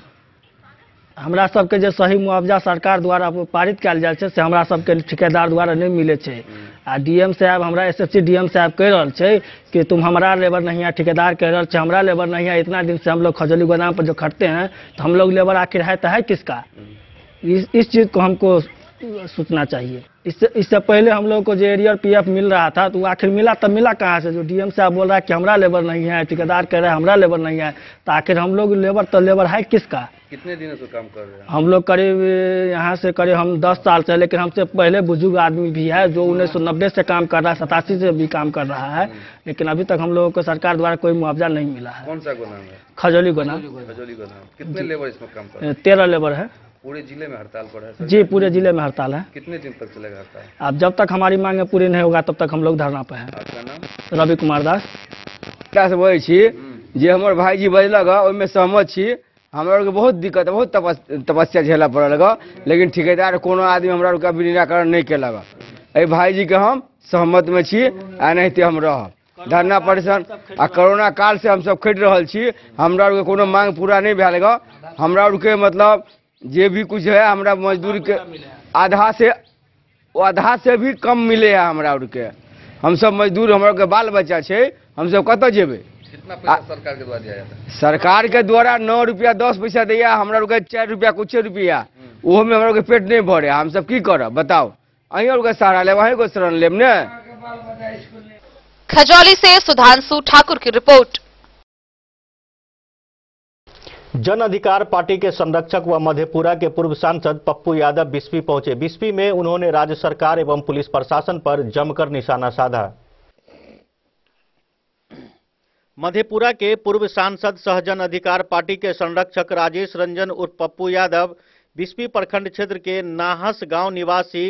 H: हमरा सबके जे सही मुआवजा सरकार द्वारा पारित कयल जाय छै से हमरा सबके ठेकेदार द्वारा नहीं मिले छै। आ डीएम साहब, हमरा एसएफसी डीएम साहब कह रहल छै कि तुम हमारा लेबर नहीं है, ठेकेदार कह रहल छै हमरा लेबर नहीं है। इतना दिन से हम लोग खजौली गोदाम पर जो खटते हैं तो हम लोग लेबर आखिर है तो है किसका? इस चीज को हमको सोचना चाहिए। इससे पहले हम लोग को जो एरियर पीएफ मिल रहा था तो आखिर मिला, तब मिला कहाँ से? जो डीएम साहब बोल रहा है कि हमरा लेबर नहीं है, ठेकेदार कह रहा है हमरा लेबर नहीं है, तो आखिर हम लोग लेबर तो लेबर है किसका?
I: कितने दिनों से काम कर रहे हैं?
H: हम लोग करीब यहाँ से करीब हम 10 साल से, लेकिन हमसे पहले बुजुर्ग आदमी भी है जो 1990 से काम कर रहा है, 87 से भी काम कर रहा है, लेकिन अभी तक हम लोगों को सरकार द्वारा कोई मुआवजा नहीं मिला है।
I: कौन सा गोदाम है?
H: खजौली गोदाम।
I: खजौली गोदाम। कितने लेबर इसमें काम कर रहे हैं?
H: 13 लेबर है।
I: पूरे जिले में हड़ताल पर है?
H: जी, पूरे जिले में हड़ताल है।
I: कितने दिन तक चलेगा हड़ताल?
H: अब जब तक हमारी मांगे पूरी नहीं होगा तब तक हम लोग धरना पे हैं।
I: आपका नाम?
H: रवि कुमार दास।
J: क्या से बोले छी जे हमर भाईजी बजलक ओहिमे सहमत छी। हमरा लोग बहुत दिक्कत, बहुत तपस्या झेला पड़ल, लेकिन ठेकेदार कोनो आदमी हमरा लोग का निराकरण नहीं केलक। एहि भाईजी के हम सहमत में छी, आ नहीं तो हम रहब। धरना प्रदर्शन आ कोरोना काल से हम सब खटि रहल छी, हमरा लोग कोनो मांग पूरा नहीं भेल। हमरा लोग के मतलब जे भी कुछ है हमरा मजदूरी के आधा से भी कम मिले है हमरा लोग के। हम सब मजदूर, हमरा के बाल बच्चा छे, हम सब कत जेबे?
I: कितना पैसा सरकार के द्वारा दिया जाता है?
J: सरकार के द्वारा 9 रुपया 10 पैसा दिया, हमरा लोग के 4 रुपया कुछ रुपया, वो में हमरा लोग के पेट नहीं भरे। हम सब की करब बताओ? अहीं लोग के सहारा लेब, अहीं को शरण लेब ने।
C: खजौली से सुधांशु ठाकुर की रिपोर्ट।
A: जन अधिकार पार्टी के संरक्षक व मधेपुरा के पूर्व सांसद पप्पू यादव बिस्फी पहुंचे। बिस्फी में उन्होंने राज्य सरकार एवं पुलिस प्रशासन पर जमकर निशाना साधा। मधेपुरा के पूर्व सांसद सहजन अधिकार पार्टी के संरक्षक राजेश रंजन उर्फ पप्पू यादव बिस्फी प्रखंड क्षेत्र के नाहस गांव निवासी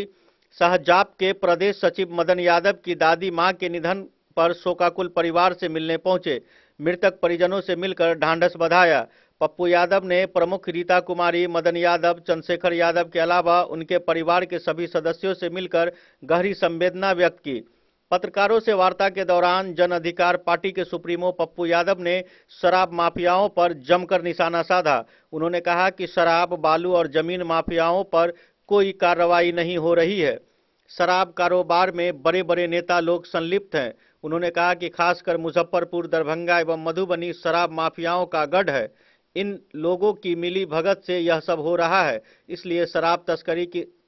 A: सहजाप के प्रदेश सचिव मदन यादव की दादी मां के निधन पर शोकाकुल परिवार से मिलने पहुंचे। मृतक परिजनों से मिलकर ढांढस बंधाया। पप्पू यादव ने प्रमुख रीता कुमारी, मदन यादव, चंद्रशेखर यादव के अलावा उनके परिवार के सभी सदस्यों से मिलकर गहरी संवेदना व्यक्त की। पत्रकारों से वार्ता के दौरान जन अधिकार पार्टी के सुप्रीमो पप्पू यादव ने शराब माफियाओं पर जमकर निशाना साधा। उन्होंने कहा कि शराब, बालू और जमीन माफियाओं पर कोई कार्रवाई नहीं हो रही है। शराब कारोबार में बड़े बड़े नेता लोग संलिप्त हैं। उन्होंने कहा कि खासकर मुजफ्फरपुर, दरभंगा एवं मधुबनी शराब माफियाओं का गढ़ है। इन लोगों की मिली भगत से यह सब हो रहा है, इसलिए शराब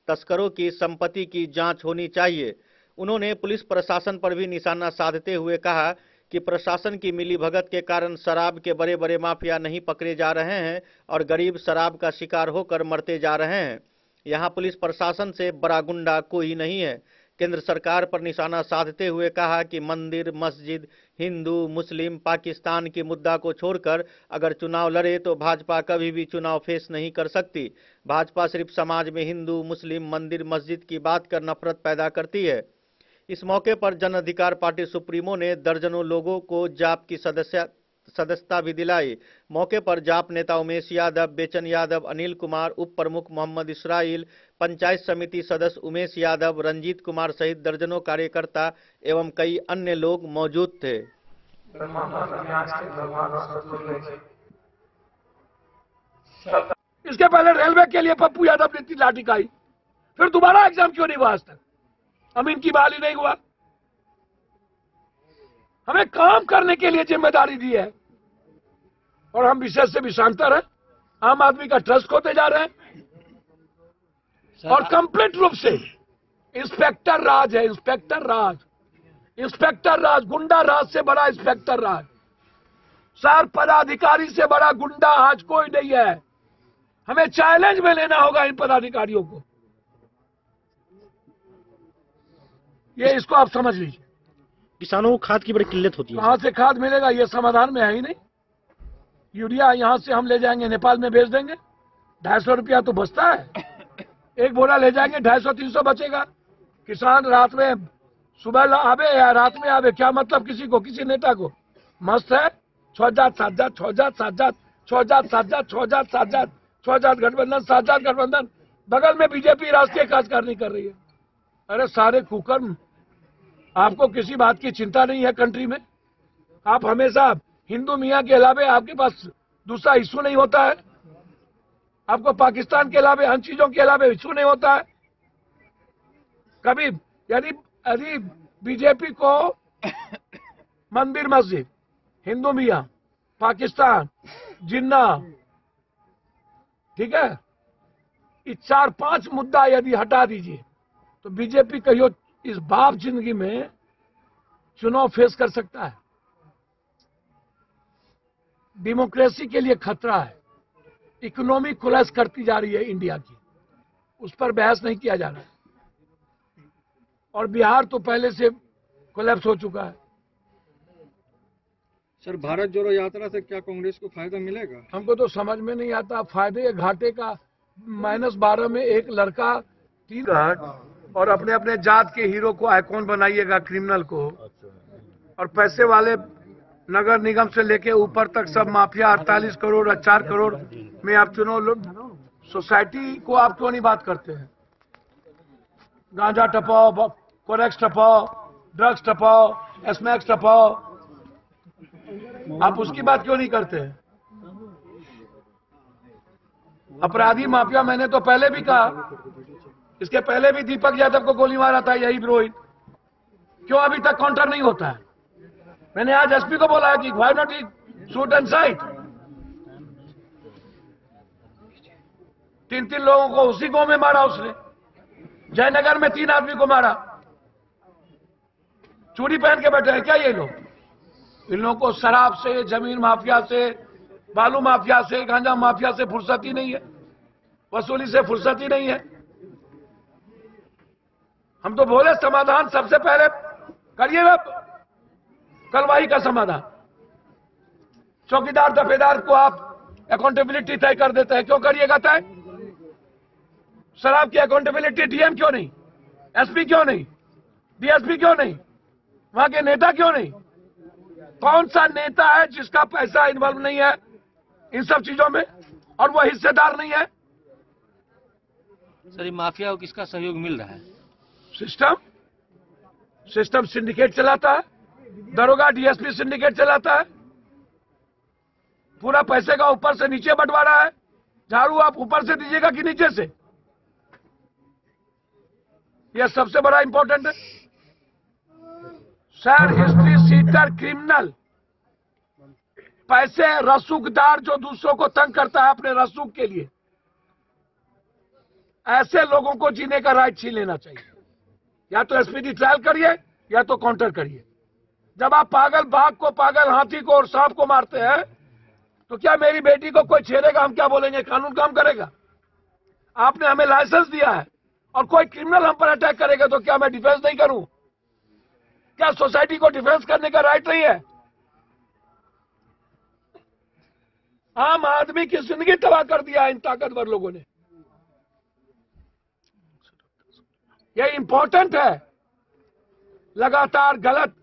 A: तस्करों की संपत्ति की जांच होनी चाहिए। उन्होंने पुलिस प्रशासन पर भी निशाना साधते हुए कहा कि प्रशासन की मिलीभगत के कारण शराब के बड़े बड़े माफिया नहीं पकड़े जा रहे हैं और गरीब शराब का शिकार होकर मरते जा रहे हैं। यहां पुलिस प्रशासन से बड़ा गुंडा कोई नहीं है। केंद्र सरकार पर निशाना साधते हुए कहा कि मंदिर, मस्जिद, हिंदू, मुस्लिम, पाकिस्तान के मुद्दा को छोड़कर अगर चुनाव लड़े तो भाजपा कभी भी चुनाव फेस नहीं कर सकती। भाजपा सिर्फ समाज में हिंदू, मुस्लिम, मंदिर, मस्जिद की बात कर नफरत पैदा करती है। इस मौके पर जन अधिकार पार्टी सुप्रीमो ने दर्जनों लोगों को जाप की सदस्यता भी दिलाई। मौके पर जाप नेता उमेश यादव, बेचन यादव, अनिल कुमार, उप प्रमुख मोहम्मद इसराइल, पंचायत समिति सदस्य उमेश यादव, रंजीत कुमार सहित दर्जनों कार्यकर्ता एवं कई अन्य लोग मौजूद थे।
K: इसके पहले रेलवे के लिए पप्पू यादव ने 3 लाठी खाई, फिर दोबारा एग्जाम क्यों नहीं हुआ आज तक? अमीन की बहाली नहीं हुआ। हमें काम करने के लिए जिम्मेदारी दी है और हम विशेष से विषांतर हैं। आम आदमी का ट्रस्ट खोते जा रहे हैं और कंप्लीट रूप से इंस्पेक्टर राज है। इंस्पेक्टर राज, गुंडा राज से बड़ा इंस्पेक्टर राज। सर, पदाधिकारी से बड़ा गुंडा आज कोई नहीं है। हमें चैलेंज में लेना होगा इन पदाधिकारियों को। ये इसको आप समझ लीजिए।
L: किसानों को खाद की बड़ी किल्लत होती है।
K: कहां से खाद मिलेगा, ये समाधान में है ही नहीं। यूरिया यहां से हम ले जाएंगे, नेपाल में बेच देंगे, 250 रुपया तो बचता है। एक बोरा ले जाएंगे, 250-300 बचेगा। किसान रात में सुबह आवे या रात में आवे, क्या मतलब किसी को, किसी नेता को? मस्त है, 6 जात 7 जात, 6 जात 7 जात, 6 जात 7 जात, 6 जात 7 जात, 6 जात गठबंधन, 7 जात गठबंधन। बगल में बीजेपी राष्ट्रीय कार्यकारिणी कर रही है। अरे सारे कुकर्म, आपको किसी बात की चिंता नहीं है कंट्री में? आप हमेशा हिंदू मियाँ के अलावे आपके पास दूसरा इश्यू नहीं होता है? आपको पाकिस्तान के अलावे अन्य चीजों के अलावे इश्यू नहीं होता है कभी? यदि बीजेपी को मंदिर, मस्जिद, हिंदू मियाँ, पाकिस्तान, जिन्ना, ठीक है, ये 4-5 मुद्दा यदि हटा दीजिए तो बीजेपी कहियो इस बाप जिंदगी में चुनाव फेस कर सकता है। डेमोक्रेसी के लिए खतरा है। इकोनॉमी कोलैप्स करती जा रही है इंडिया की, उस पर बहस नहीं किया जा रहा है। और बिहार तो पहले से कोलैप्स हो चुका है।
M: सर, भारत जोड़ो यात्रा से क्या कांग्रेस को फायदा मिलेगा?
K: हमको तो समझ में नहीं आता फायदे घाटे का। -12 में एक लड़का 3 और अपने अपने जात के हीरो को आइकॉन बनाइएगा, क्रिमिनल को, और पैसे वाले नगर निगम से लेके ऊपर तक सब माफिया 48 करोड़ और 4 करोड़ में आप चुनाव। सोसाइटी को आप क्यों नहीं बात करते हैं? गांजा टपाओ, कोरेक्स टपाओ, ड्रग्स टपाओ, स्मैक्स टपाओ, आप उसकी बात क्यों नहीं करते हैं? अपराधी माफिया, मैंने तो पहले भी कहा, इसके पहले भी दीपक यादव को गोली मारा था यही विरोहित, क्यों अभी तक काउंटर नहीं होता है? मैंने आज एसपी को बोला है कि why not shoot and site. 3 लोगों को उसी गांव में मारा उसने। जयनगर में 3 आदमी को मारा। चूड़ी पहन के बैठे हैं क्या ये लोग? इन लोगों को शराब से, जमीन माफिया से, बालू माफिया से, गांजा माफिया से फुर्सत ही नहीं है, वसूली से फुर्सत ही नहीं है। हम तो बोले समाधान सबसे पहले करिएगा कलवाही का समाधान। चौकीदार दफेदार को आप अकाउंटेबिलिटी तय कर देते हैं, क्यों करिएगा तय? शराब की अकाउंटेबिलिटी डीएम क्यों नहीं, एसपी क्यों नहीं, डीएसपी क्यों नहीं, वहां के नेता क्यों नहीं? कौन सा नेता है जिसका पैसा इन्वॉल्व नहीं है इन सब चीजों में और वो हिस्सेदार नहीं है?
L: सर, माफिया को किसका सहयोग मिल रहा है?
K: सिस्टम सिंडिकेट चलाता है, दरोगा डीएसपी सिंडिकेट चलाता है, पूरा पैसे का ऊपर से नीचे बंटवारा है। झाड़ू आप ऊपर से दीजिएगा कि नीचे से? यह सबसे बड़ा इंपॉर्टेंट है। सर, हिस्ट्री सीटर क्रिमिनल, पैसे रसूखदार जो दूसरों को तंग करता है अपने रसूख के लिए, ऐसे लोगों को जीने का राइट छीन लेना चाहिए। या तो एसपीडी ट्रायल करिए या तो काउंटर करिए। जब आप पागल बाघ को, पागल हाथी को और सांप को मारते हैं तो क्या मेरी बेटी को कोई छेड़ेगा? हम क्या बोलेंगे? कानून काम करेगा? आपने हमें लाइसेंस दिया है और कोई क्रिमिनल हम पर अटैक करेगा तो क्या मैं डिफेंस नहीं करूं? क्या सोसाइटी को डिफेंस करने का राइट नहीं है? आम आदमी की जिंदगी तबाह कर दिया इन ताकतवर लोगों ने। यह इंपॉर्टेंट है। लगातार गलत।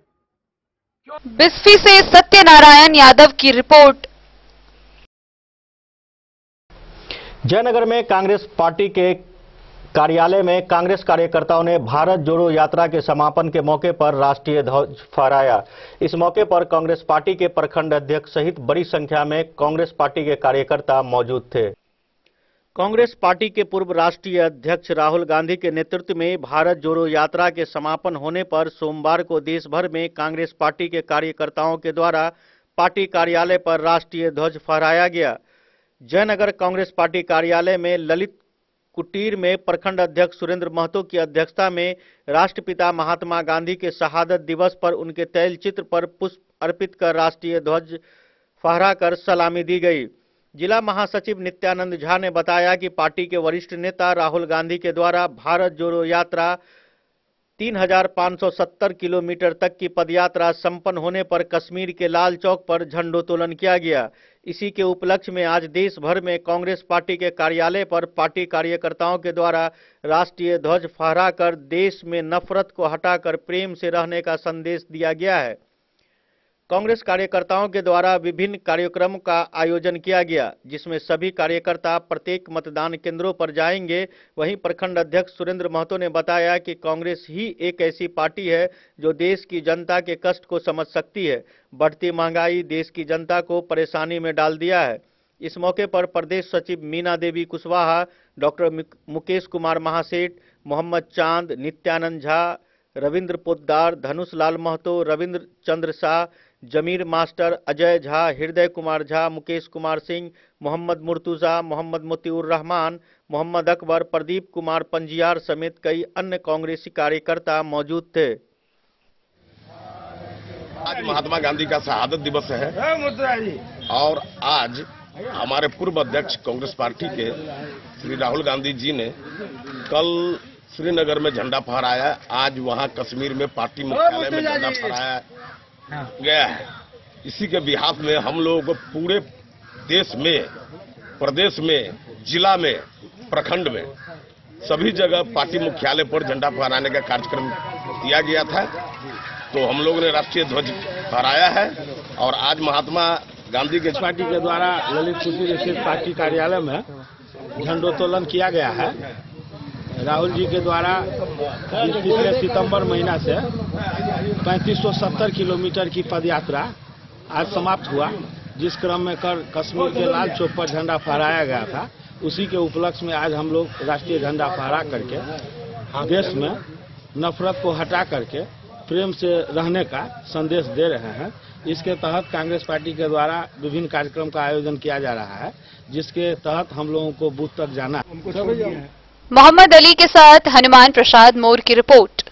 C: बिस्फी से सत्यनारायण यादव की रिपोर्ट।
A: जयनगर में कांग्रेस पार्टी के कार्यालय में कांग्रेस कार्यकर्ताओं ने भारत जोड़ो यात्रा के समापन के मौके पर राष्ट्रीय ध्वज फहराया। इस मौके पर कांग्रेस पार्टी के प्रखंड अध्यक्ष सहित बड़ी संख्या में कांग्रेस पार्टी के कार्यकर्ता मौजूद थे। कांग्रेस पार्टी के पूर्व राष्ट्रीय अध्यक्ष राहुल गांधी के नेतृत्व में भारत जोड़ो यात्रा के समापन होने पर सोमवार को देश भर में कांग्रेस पार्टी के कार्यकर्ताओं के द्वारा पार्टी कार्यालय पर राष्ट्रीय ध्वज फहराया गया। जयनगर कांग्रेस पार्टी कार्यालय में ललित कुटीर में प्रखंड अध्यक्ष सुरेंद्र महतो की अध्यक्षता में राष्ट्रपिता महात्मा गांधी के शहादत दिवस पर उनके तैल चित्र पर पुष्प अर्पित कर राष्ट्रीय ध्वज फहराकर सलामी दी गई। जिला महासचिव नित्यानंद झा ने बताया कि पार्टी के वरिष्ठ नेता राहुल गांधी के द्वारा भारत जोड़ो यात्रा 3570 किलोमीटर तक की पदयात्रा संपन्न होने पर कश्मीर के लाल चौक पर झंडोत्तोलन किया गया। इसी के उपलक्ष्य में आज देश भर में कांग्रेस पार्टी के कार्यालय पर पार्टी कार्यकर्ताओं के द्वारा राष्ट्रीय ध्वज फहराकर देश में नफरत को हटाकर प्रेम से रहने का संदेश दिया गया है। कांग्रेस कार्यकर्ताओं के द्वारा विभिन्न कार्यक्रमों का आयोजन किया गया, जिसमें सभी कार्यकर्ता प्रत्येक मतदान केंद्रों पर जाएंगे। वहीं प्रखंड अध्यक्ष सुरेंद्र महतो ने बताया कि कांग्रेस ही एक ऐसी पार्टी है जो देश की जनता के कष्ट को समझ सकती है। बढ़ती महंगाई देश की जनता को परेशानी में डाल दिया है। इस मौके पर प्रदेश सचिव मीना देवी कुशवाहा, डॉक्टर मुकेश कुमार महासेठ, मोहम्मद चांद, नित्यानंद झा, रविंद्र पोद्दार, धनुष लाल महतो, रविंद्र चंद्र शाह, जमीर मास्टर, अजय झा, हृदय कुमार झा, मुकेश कुमार सिंह, मोहम्मद मुर्तुजा, मोहम्मद मोतीउर रहमान, मोहम्मद अकबर, प्रदीप कुमार पंजियार समेत कई अन्य कांग्रेसी कार्यकर्ता मौजूद थे।
N: आज महात्मा गांधी का शहादत दिवस है और आज हमारे पूर्व अध्यक्ष कांग्रेस पार्टी के श्री राहुल गांधी जी ने कल श्रीनगर में झंडा फहराया। आज वहां कश्मीर में पार्टी मुख्यालय में झंडा फहराया गया है। इसी के बिहाफ में हम लोग पूरे देश में, प्रदेश में, जिला में, प्रखंड में सभी जगह पार्टी मुख्यालय पर झंडा फहराने का कार्यक्रम दिया गया था। तो हम लोगों ने राष्ट्रीय ध्वज फहराया है और आज महात्मा गांधी के
O: पार्टी के द्वारा ललित कुटीर स्थित पार्टी कार्यालय में झंडोत्तोलन किया गया है। राहुल जी के द्वारा पिछले सितंबर महीना से 3570 किलोमीटर की पदयात्रा आज समाप्त हुआ, जिस क्रम में कश्मीर के लाल चौक पर झंडा फहराया गया था। उसी के उपलक्ष्य में आज हम लोग राष्ट्रीय झंडा फहरा करके देश में नफरत को हटा करके प्रेम से रहने का संदेश दे रहे हैं। इसके तहत कांग्रेस पार्टी के द्वारा विभिन्न कार्यक्रम का आयोजन किया जा रहा है, जिसके तहत हम लोगों को बूथ तक जाना है।
C: मोहम्मद अली के साथ हनुमान प्रसाद मोर की रिपोर्ट।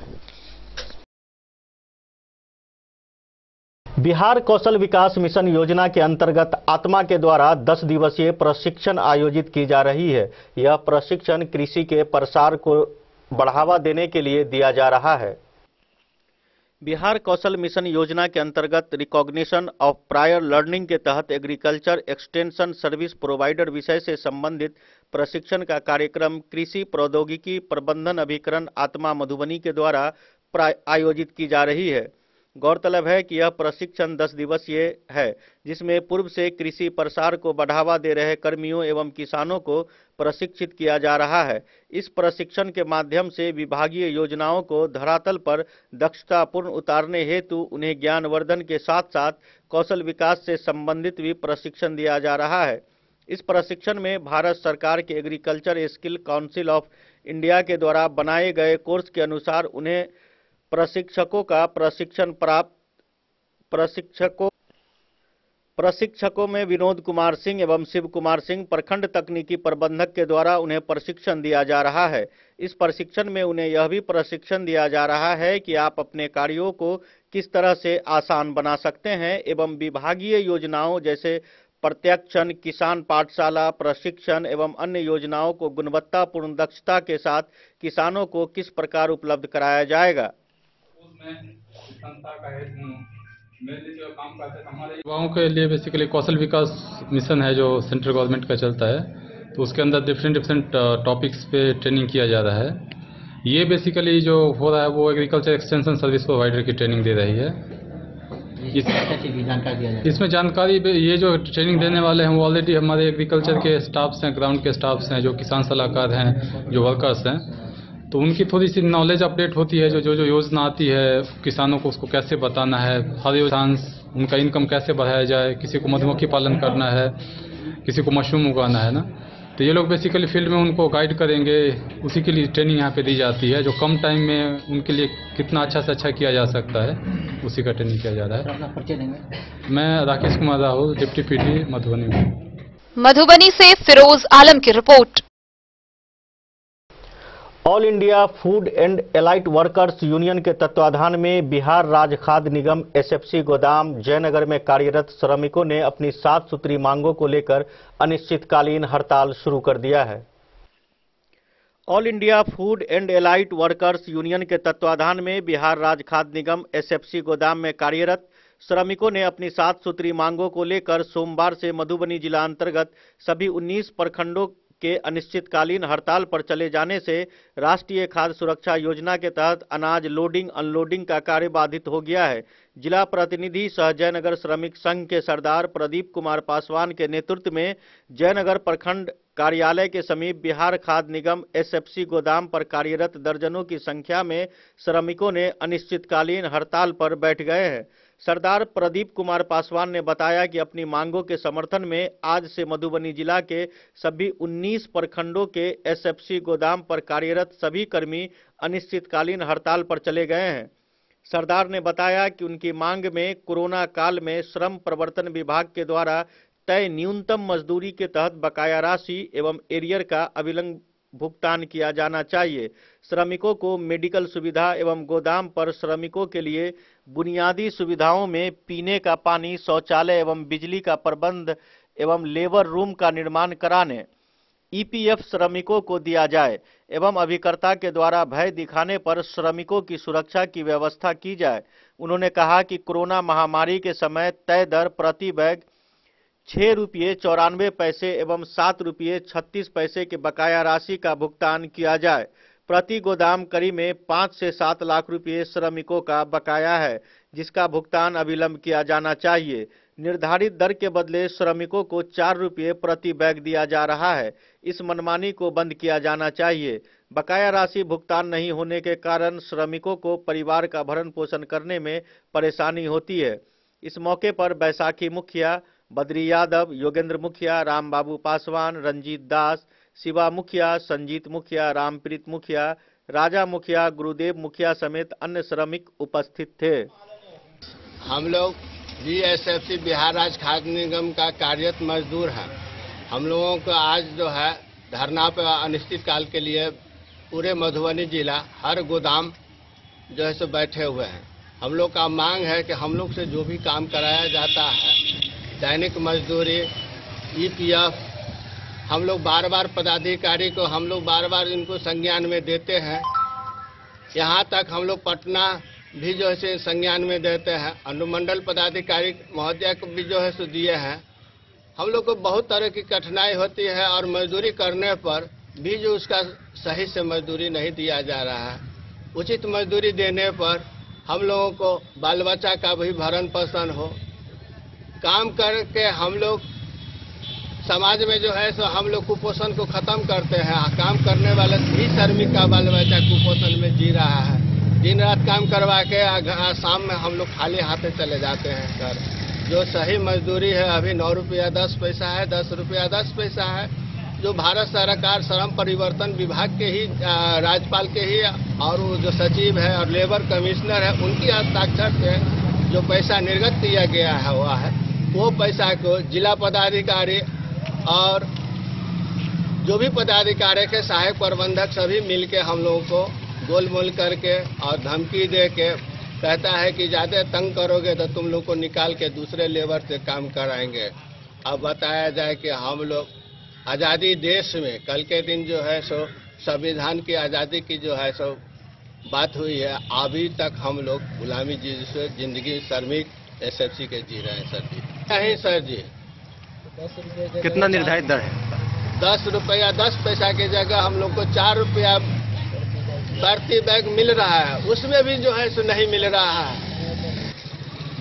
A: बिहार कौशल विकास मिशन योजना के अंतर्गत आत्मा के द्वारा 10 दिवसीय प्रशिक्षण आयोजित की जा रही है। यह प्रशिक्षण कृषि के प्रसार को बढ़ावा देने के लिए दिया जा रहा है। बिहार कौशल मिशन योजना के अंतर्गत रिकॉग्निशन ऑफ प्रायर लर्निंग के तहत एग्रीकल्चर एक्सटेंशन सर्विस प्रोवाइडर विषय से संबंधित प्रशिक्षण का कार्यक्रम कृषि प्रौद्योगिकी प्रबंधन अभिकरण आत्मा मधुबनी के द्वारा आयोजित की जा रही है। गौरतलब है कि यह प्रशिक्षण 10 दिवसीय है, जिसमें पूर्व से कृषि प्रसार को बढ़ावा दे रहे कर्मियों एवं किसानों को प्रशिक्षित किया जा रहा है। इस प्रशिक्षण के माध्यम से विभागीय योजनाओं को धरातल पर दक्षतापूर्ण उतारने हेतु उन्हें ज्ञानवर्धन के साथ साथ कौशल विकास से संबंधित भी प्रशिक्षण दिया जा रहा है। इस प्रशिक्षण में भारत सरकार के agriculture skill council of India के द्वारा बनाए गए कोर्स के अनुसार उन्हें प्रशिक्षकों का प्रशिक्षण प्राप्त प्रशिक्षकों में विनोद कुमार सिंह एवं शिव कुमार सिंह प्रखंड तकनीकी प्रबंधक के द्वारा उन्हें प्रशिक्षण दिया जा रहा है। इस प्रशिक्षण में उन्हें यह भी प्रशिक्षण दिया जा रहा है कि आप अपने कार्यों को किस तरह से आसान बना सकते हैं एवं विभागीय योजनाओं जैसे प्रत्यक्षण, किसान पाठशाला प्रशिक्षण एवं अन्य योजनाओं को गुणवत्तापूर्ण दक्षता के साथ किसानों को किस प्रकार उपलब्ध कराया जाएगा।
P: युवाओं के लिए बेसिकली कौशल विकास मिशन है जो सेंट्रल गवर्नमेंट का चलता है, तो उसके अंदर डिफरेंट टॉपिक्स पे ट्रेनिंग किया जा रहा है। ये बेसिकली जो हो रहा है वो एग्रीकल्चर एक्सटेंशन सर्विस प्रोवाइडर की ट्रेनिंग दे रही है। इसमें जानकारी ये जो ट्रेनिंग देने वाले हैं वो ऑलरेडी हमारे एग्रीकल्चर के स्टाफ्स हैं, ग्राउंड के स्टाफ्स हैं, जो किसान सलाहकार हैं, जो वर्कर्स हैं, तो उनकी थोड़ी सी नॉलेज अपडेट होती है। जो योजना आती है किसानों को उसको कैसे बताना है, हर योजना उनका इनकम कैसे बढ़ाया जाए, किसी को मधुमक्खी पालन करना है, किसी को मशरूम उगाना है ना, तो ये लोग बेसिकली फील्ड में उनको गाइड करेंगे। उसी के लिए ट्रेनिंग यहाँ पे दी जाती है, जो कम टाइम में उनके लिए कितना अच्छा से अच्छा किया जा सकता है, उसी का ट्रेनिंग किया जा रहा है। मैं राकेश कुमार राहुल, डिप्टी पीडी मधुबनी।
C: मधुबनी से फिरोज आलम की रिपोर्ट।
A: All India food and allied workers union के तत्वाधान में बिहार राज्य खाद्य निगम एसएफसी गोदाम जयनगर में कार्यरत श्रमिकों ने अपनी 7 सूत्री मांगों को लेकर अनिश्चितकालीन हड़ताल शुरू कर दिया है। All India food and allied workers union के तत्वाधान में बिहार राज्य खाद्य निगम एसएफसी गोदाम में कार्यरत श्रमिकों ने अपनी 7 सूत्री मांगों को लेकर सोमवार से मधुबनी जिला अंतर्गत सभी 19 प्रखंडों के अनिश्चितकालीन हड़ताल पर चले जाने से राष्ट्रीय खाद्य सुरक्षा योजना के तहत अनाज लोडिंग अनलोडिंग का कार्य बाधित हो गया है। जिला प्रतिनिधि सह जयनगर श्रमिक संघ के सरदार प्रदीप कुमार पासवान के नेतृत्व में जयनगर प्रखंड कार्यालय के समीप बिहार खाद्य निगम एसएफसी गोदाम पर कार्यरत दर्जनों की संख्या में श्रमिकों ने अनिश्चितकालीन हड़ताल पर बैठ गए हैं। सरदार प्रदीप कुमार पासवान ने बताया कि अपनी मांगों के समर्थन में आज से मधुबनी जिला के सभी 19 प्रखंडों के एसएफसी गोदाम पर कार्यरत सभी कर्मी अनिश्चितकालीन हड़ताल पर चले गए हैं। सरदार ने बताया कि उनकी मांग में कोरोना काल में श्रम प्रवर्तन विभाग के द्वारा तय न्यूनतम मजदूरी के तहत बकाया राशि एवं एरियर का अविलंब भुगतान किया जाना चाहिए। श्रमिकों को मेडिकल सुविधा एवं गोदाम पर श्रमिकों के लिए बुनियादी सुविधाओं में पीने का पानी, शौचालय एवं बिजली का प्रबंध एवं लेबर रूम का निर्माण कराने, ईपीएफ श्रमिकों को दिया जाए एवं अभिकर्ता के द्वारा भय दिखाने पर श्रमिकों की सुरक्षा की व्यवस्था की जाए। उन्होंने कहा कि कोरोना महामारी के समय तय दर प्रति बैग 6 रुपये 94 पैसे एवं 7 रुपये 36 पैसे के बकाया राशि का भुगतान किया जाए। प्रति गोदाम कड़ी में 5 से 7 लाख रुपये श्रमिकों का बकाया है, जिसका भुगतान अविलंब किया जाना चाहिए। निर्धारित दर के बदले श्रमिकों को 4 रुपये प्रति बैग दिया जा रहा है। इस मनमानी को बंद किया जाना चाहिए। बकाया राशि भुगतान नहीं होने के कारण श्रमिकों को परिवार का भरण पोषण करने में परेशानी होती है। इस मौके पर बैसाखी मुखिया, बद्री यादव, योगेंद्र मुखिया, राम बाबू पासवान, रंजीत दास, शिवा मुखिया, संजीत मुखिया, रामप्रीत मुखिया, राजा मुखिया, गुरुदेव मुखिया समेत अन्य श्रमिक उपस्थित थे।
B: हम लोग बीएसएफसी बिहार राज्य खाद्य निगम का कार्यरत मजदूर हैं। हम लोगों को आज जो है धरना पर अनिश्चित काल के लिए पूरे मधुबनी जिला हर गोदाम जो है सो बैठे हुए हैं। हम लोग का मांग है कि हम लोग से जो भी काम कराया जाता है, दैनिक मजदूरी, ईपीएफ, हम लोग बार बार पदाधिकारी को हम लोग बार इनको संज्ञान में देते हैं। यहाँ तक हम लोग पटना भी जो है संज्ञान में देते हैं। अनुमंडल पदाधिकारी महोदय को भी जो है सो दिए हैं। हम लोग को बहुत तरह की कठिनाई होती है और मजदूरी करने पर भी जो उसका सही से मजदूरी नहीं दिया जा रहा है। उचित मजदूरी देने पर हम लोगों को बाल बच्चा का भी भरण पोषण हो। काम करके हम लोग समाज में जो है सो हम लोग कुपोषण को खत्म करते हैं। काम करने वाले भी श्रमिक का बाल बच्चा कुपोषण में जी रहा है। दिन रात काम करवा के शाम में हम लोग खाली हाथे चले जाते हैं घर। जो सही मजदूरी है अभी 9 रुपया 10 पैसा है, 10 रुपया 10 पैसा है। जो भारत सरकार श्रम परिवर्तन विभाग के ही राज्यपाल के ही और वो जो सचिव है और लेबर कमिश्नर है उनकी हस्ताक्षर से जो पैसा निर्गत किया गया है हुआ है, वो पैसा को जिला पदाधिकारी और जो भी पदाधिकारी के सहायक प्रबंधक सभी मिलके हम लोगों को गोलमोल करके और धमकी दे के कहता है कि ज्यादा तंग करोगे तो तुम लोग को निकाल के दूसरे लेबर से काम कराएंगे। अब बताया जाए कि हम लोग आज़ादी देश में कल के दिन जो है सो संविधान की आज़ादी की जो है सो बात हुई है, अभी तक हम लोग गुलामी जी से जिंदगी श्रमिक एसएफसी के जी रहे हैं सर जी। नहीं सर जी,
A: कितना निर्धारित दर है?
B: 10 रुपया 10 पैसा की जगह हम लोग को 4 रुपया प्रति बैग मिल रहा है, उसमें भी जो है सो नहीं मिल रहा है।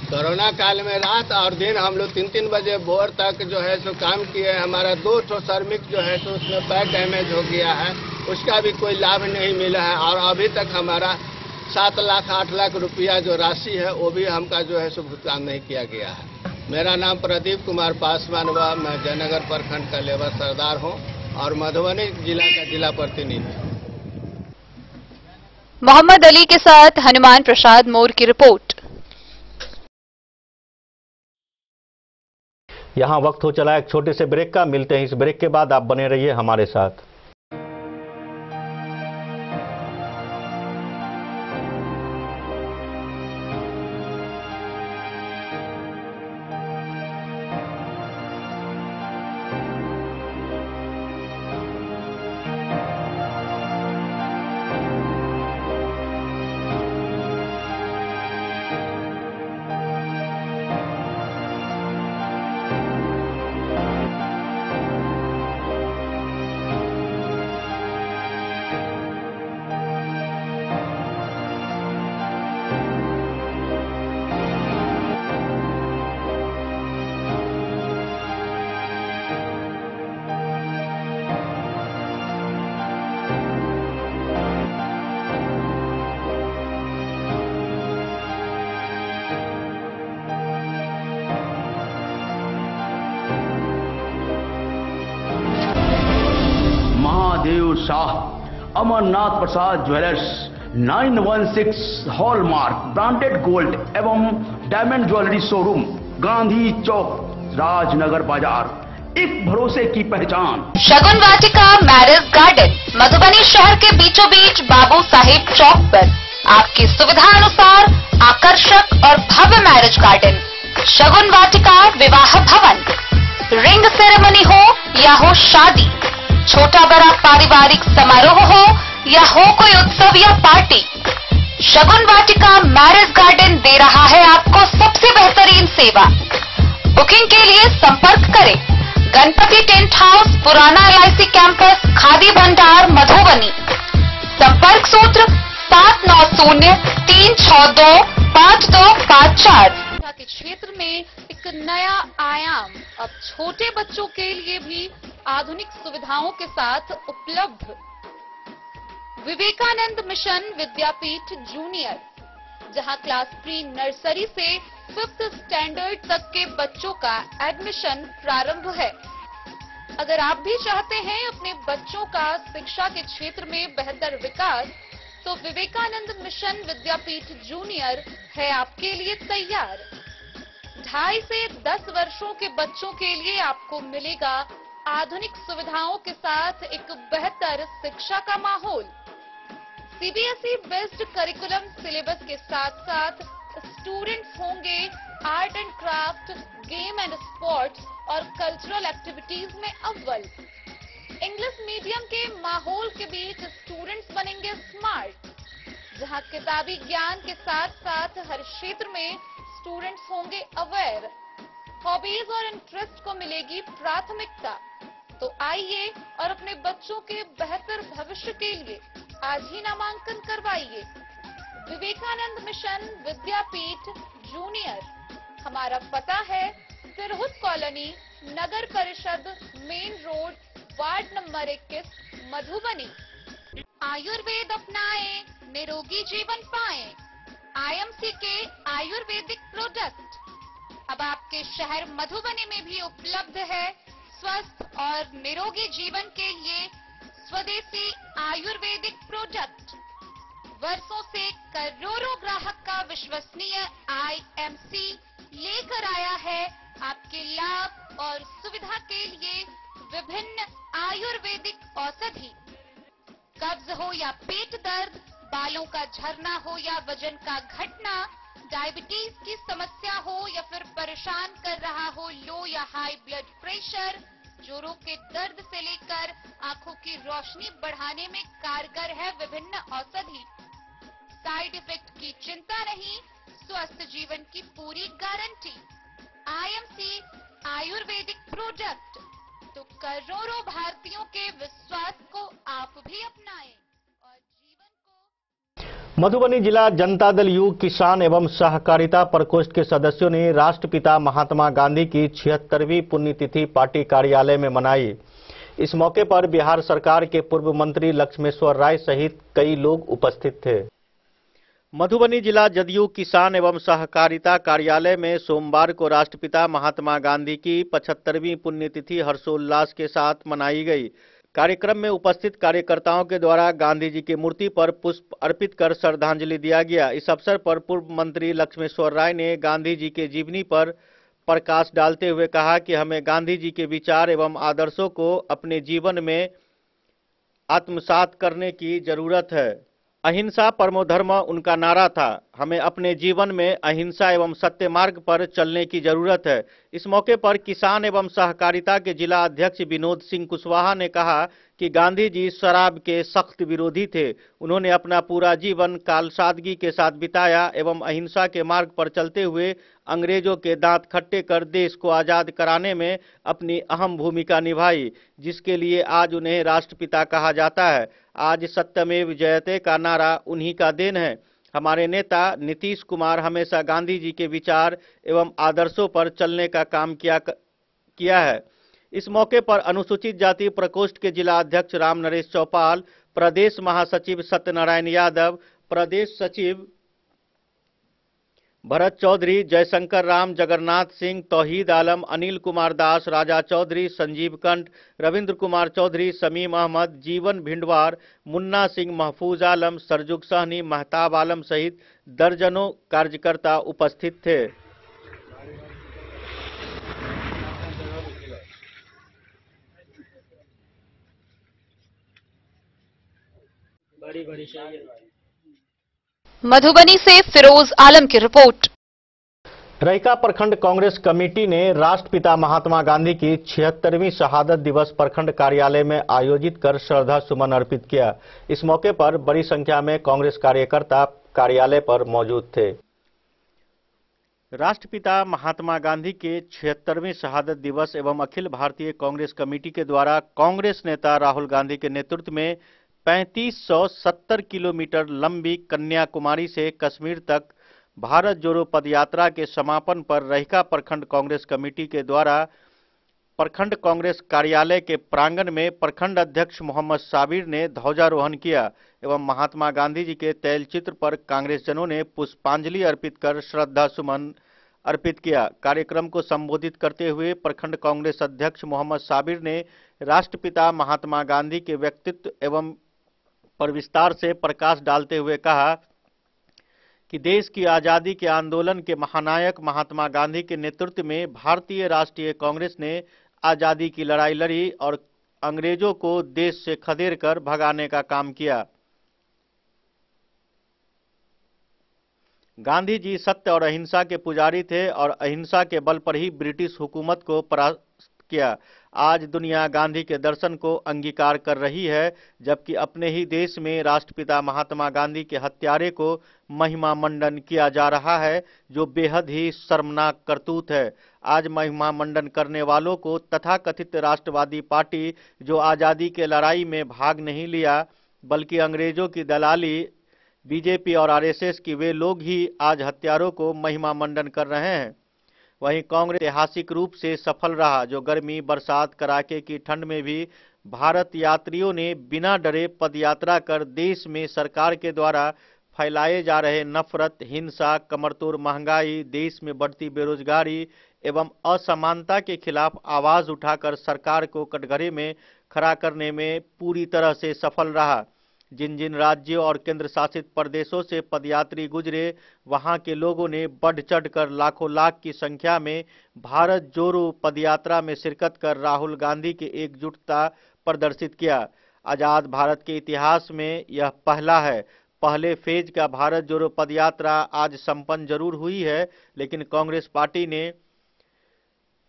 B: कोरोना काल में रात और दिन हम लोग 3-3 बजे भोर तक जो है सो काम किए। हमारा 200 श्रमिक जो है सो उसमें पैर डैमेज हो गया है, उसका भी कोई लाभ नहीं मिला है। और अभी तक हमारा 7 लाख 8 लाख रुपया जो राशि है वो भी हमका जो है सो भुगतान नहीं किया गया है। मेरा नाम प्रदीप कुमार पासवान हुआ, मैं जयनगर प्रखंड का लेबर सरदार हूँ और मधुबनी जिला का जिला प्रतिनिधि।
C: मोहम्मद अली के साथ हनुमान प्रसाद मोर की रिपोर्ट।
A: यहाँ वक्त हो चला एक छोटे से ब्रेक का, मिलते हैं इस ब्रेक के बाद, आप बने रहिए हमारे साथ।
Q: शाह, अमरनाथ प्रसाद ज्वेलर्स, 916 हॉलमार्क ब्रांडेड गोल्ड एवं डायमंड ज्वेलरी शोरूम, गांधी चौक, राजनगर बाजार, एक भरोसे की पहचान।
C: शगुन वाटिका मैरिज गार्डन, मधुबनी शहर के बीचों बीच बाबू साहिब चौक पर आपकी सुविधा अनुसार आकर्षक और भव्य मैरिज गार्डन। शगुन वाटिका विवाह भवन, रिंग सेरेमनी हो या हो शादी, छोटा बड़ा पारिवारिक समारोह हो या हो कोई उत्सव या पार्टी, शगुन वाटिका मैरिज गार्डन दे रहा है आपको सबसे बेहतरीन सेवा। बुकिंग के लिए संपर्क करें गणपति टेंट हाउस, पुराना LIC कैंपस, खादी भंडार, मधुबनी। संपर्क सूत्र 7903625254। के क्षेत्र में एक नया आयाम अब छोटे बच्चों के लिए भी आधुनिक सुविधाओं के साथ उपलब्ध। विवेकानंद मिशन विद्यापीठ जूनियर, जहां क्लास प्री नर्सरी से 5th स्टैंडर्ड तक के बच्चों का एडमिशन प्रारंभ है। अगर आप भी चाहते हैं अपने बच्चों का शिक्षा के क्षेत्र में बेहतर विकास, तो विवेकानंद मिशन विद्यापीठ जूनियर है आपके लिए तैयार। 2.5 से 10 वर्षों के बच्चों के लिए आपको मिलेगा आधुनिक सुविधाओं के साथ एक बेहतर शिक्षा का माहौल। CBSE बेस्ड करिकुलम सिलेबस के साथ साथ स्टूडेंट्स होंगे art and craft, game and sports और कल्चरल एक्टिविटीज में अव्वल। इंग्लिश मीडियम के माहौल के बीच स्टूडेंट्स बनेंगे स्मार्ट, जहां किताबी ज्ञान के साथ साथ हर क्षेत्र में स्टूडेंट्स होंगे अवेयर। हॉबीज और इंटरेस्ट को मिलेगी प्राथमिकता। तो आइए और अपने बच्चों के बेहतर भविष्य के लिए आज ही नामांकन करवाइए। विवेकानंद मिशन विद्यापीठ जूनियर, हमारा पता है तिरहुत कॉलोनी, नगर परिषद, main road, ward number 21, Madhubani. Ayurveda अपनाएं, निरोगी जीवन पाएं। IMC के आयुर्वेदिक प्रोडक्ट अब आपके शहर मधुबनी में भी उपलब्ध है। स्वस्थ और निरोगी जीवन के लिए स्वदेशी आयुर्वेदिक प्रोडक्ट वर्षों से करोड़ों ग्राहक का विश्वसनीय IMC लेकर आया है आपके लाभ और सुविधा के लिए विभिन्न आयुर्वेदिक औषधि। कब्ज हो या पेट दर्द, बालों का झरना हो या वजन का घटना, डायबिटीज की समस्या हो या फिर परेशान कर रहा हो लो या हाई ब्लड प्रेशर, जोड़ों के दर्द से लेकर आंखों की रोशनी बढ़ाने में कारगर है विभिन्न औषधि। साइड इफेक्ट की चिंता नहीं, स्वस्थ जीवन की पूरी गारंटी। IMC आयुर्वेदिक प्रोडक्ट, तो करोड़ों भारतीयों के विश्वास को आप भी अपनाएं और जीवन को।
A: मधुबनी जिला जनता दल यू किसान एवं सहकारिता प्रकोष्ठ के सदस्यों ने राष्ट्रपिता महात्मा गांधी की 76वीं पुण्यतिथि पार्टी कार्यालय में मनाई। इस मौके पर बिहार सरकार के पूर्व मंत्री लक्ष्मेश्वर राय सहित कई लोग उपस्थित थे। मधुबनी जिला जदयू किसान एवं सहकारिता कार्यालय में सोमवार को राष्ट्रपिता महात्मा गांधी की 75वीं पुण्यतिथि हर्षोल्लास के साथ मनाई गई। कार्यक्रम में उपस्थित कार्यकर्ताओं के द्वारा गांधी जी की मूर्ति पर पुष्प अर्पित कर श्रद्धांजलि दिया गया। इस अवसर पर पूर्व मंत्री लक्ष्मेश्वर राय ने गांधी जी के जीवनी पर प्रकाश डालते हुए कहा कि हमें गांधी जी के विचार एवं आदर्शों को अपने जीवन में आत्मसात करने की जरूरत है। अहिंसा परमो धर्म उनका नारा था। हमें अपने जीवन में अहिंसा एवं सत्य मार्ग पर चलने की जरूरत है। इस मौके पर किसान एवं सहकारिता के जिला अध्यक्ष विनोद सिंह कुशवाहा ने कहा कि गांधी जी शराब के सख्त विरोधी थे। उन्होंने अपना पूरा जीवन कालसादगी के साथ बिताया एवं अहिंसा के मार्ग पर चलते हुए अंग्रेजों के दांत खट्टे कर देश को आजाद कराने में अपनी अहम भूमिका निभाई, जिसके लिए आज उन्हें राष्ट्रपिता कहा जाता है। आज सत्यमेव जयते का नारा उन्हीं का देन है। हमारे नेता नीतीश कुमार हमेशा गांधी जी के विचार एवं आदर्शों पर चलने का काम किया है। इस मौके पर अनुसूचित जाति प्रकोष्ठ के जिला अध्यक्ष राम नरेश चौपाल, प्रदेश महासचिव सत्यनारायण यादव, प्रदेश सचिव भरत चौधरी, जयशंकर राम, जगन्नाथ सिंह, तौहीद आलम, अनिल कुमार दास, राजा चौधरी, संजीव कंठ, रविंद्र कुमार चौधरी, समीम अहमद, जीवन भिंडवार, मुन्ना सिंह, महफूज आलम, सरजुग सहनी, महताब आलम सहित दर्जनों कार्यकर्ता उपस्थित थे।
C: मधुबनी से फिरोज आलम की रिपोर्ट।
A: रहिका प्रखंड कांग्रेस कमेटी ने राष्ट्रपिता महात्मा गांधी की 76वीं शहादत दिवस प्रखंड कार्यालय में आयोजित कर श्रद्धा सुमन अर्पित किया। इस मौके पर बड़ी संख्या में कांग्रेस कार्यकर्ता कार्यालय पर मौजूद थे। राष्ट्रपिता महात्मा गांधी के 76वें शहादत दिवस एवं अखिल भारतीय कांग्रेस कमेटी के द्वारा कांग्रेस नेता राहुल गांधी के नेतृत्व में 3570 किलोमीटर लंबी कन्याकुमारी से कश्मीर तक भारत जोड़ो पदयात्रा के समापन पर रहिका प्रखंड कांग्रेस कमेटी के द्वारा प्रखंड कांग्रेस कार्यालय के प्रांगण में प्रखंड अध्यक्ष मोहम्मद साबिर ने ध्वजारोहण किया एवं महात्मा गांधी जी के तैलचित्र पर कांग्रेसजनों ने पुष्पांजलि अर्पित कर श्रद्धा सुमन अर्पित किया। कार्यक्रम को संबोधित करते हुए प्रखंड कांग्रेस अध्यक्ष मोहम्मद साबिर ने राष्ट्रपिता महात्मा गांधी के व्यक्तित्व एवं पर विस्तार से प्रकाश डालते हुए कहा कि देश की आजादी के आंदोलन के महानायक महात्मा गांधी के नेतृत्व में भारतीय राष्ट्रीय कांग्रेस ने आजादी की लड़ाई लड़ी और अंग्रेजों को देश से खदेड़ कर भगाने का काम किया। गांधी जी सत्य और अहिंसा के पुजारी थे और अहिंसा के बल पर ही ब्रिटिश हुकूमत को परास्त किया। आज दुनिया गांधी के दर्शन को अंगीकार कर रही है, जबकि अपने ही देश में राष्ट्रपिता महात्मा गांधी के हत्यारे को महिमा मंडन किया जा रहा है, जो बेहद ही शर्मनाक करतूत है। आज महिमा मंडन करने वालों को तथाकथित राष्ट्रवादी पार्टी जो आजादी के लड़ाई में भाग नहीं लिया, बल्कि अंग्रेजों की दलाली बीजेपी और आरएसएस की वे लोग ही आज हत्यारों को महिमा मंडन कर रहे हैं। वहीं कांग्रेस ऐतिहासिक रूप से सफल रहा, जो गर्मी, बरसात, कड़ाके की ठंड में भी भारत यात्रियों ने बिना डरे पदयात्रा कर देश में सरकार के द्वारा फैलाए जा रहे नफरत, हिंसा, कमरतोड़ महंगाई, देश में बढ़ती बेरोजगारी एवं असमानता के खिलाफ आवाज उठाकर सरकार को कटघरे में खड़ा करने में पूरी तरह से सफल रहा। जिन जिन राज्यों और केंद्र शासित प्रदेशों से पदयात्री गुजरे, वहां के लोगों ने बढ़ चढ़कर लाखों लाख की संख्या में भारत जोड़ो पदयात्रा में शिरकत कर राहुल गांधी की एकजुटता प्रदर्शित किया। आजाद भारत के इतिहास में यह पहला है। पहले फेज का भारत जोड़ो पदयात्रा आज संपन्न जरूर हुई है, लेकिन कांग्रेस पार्टी ने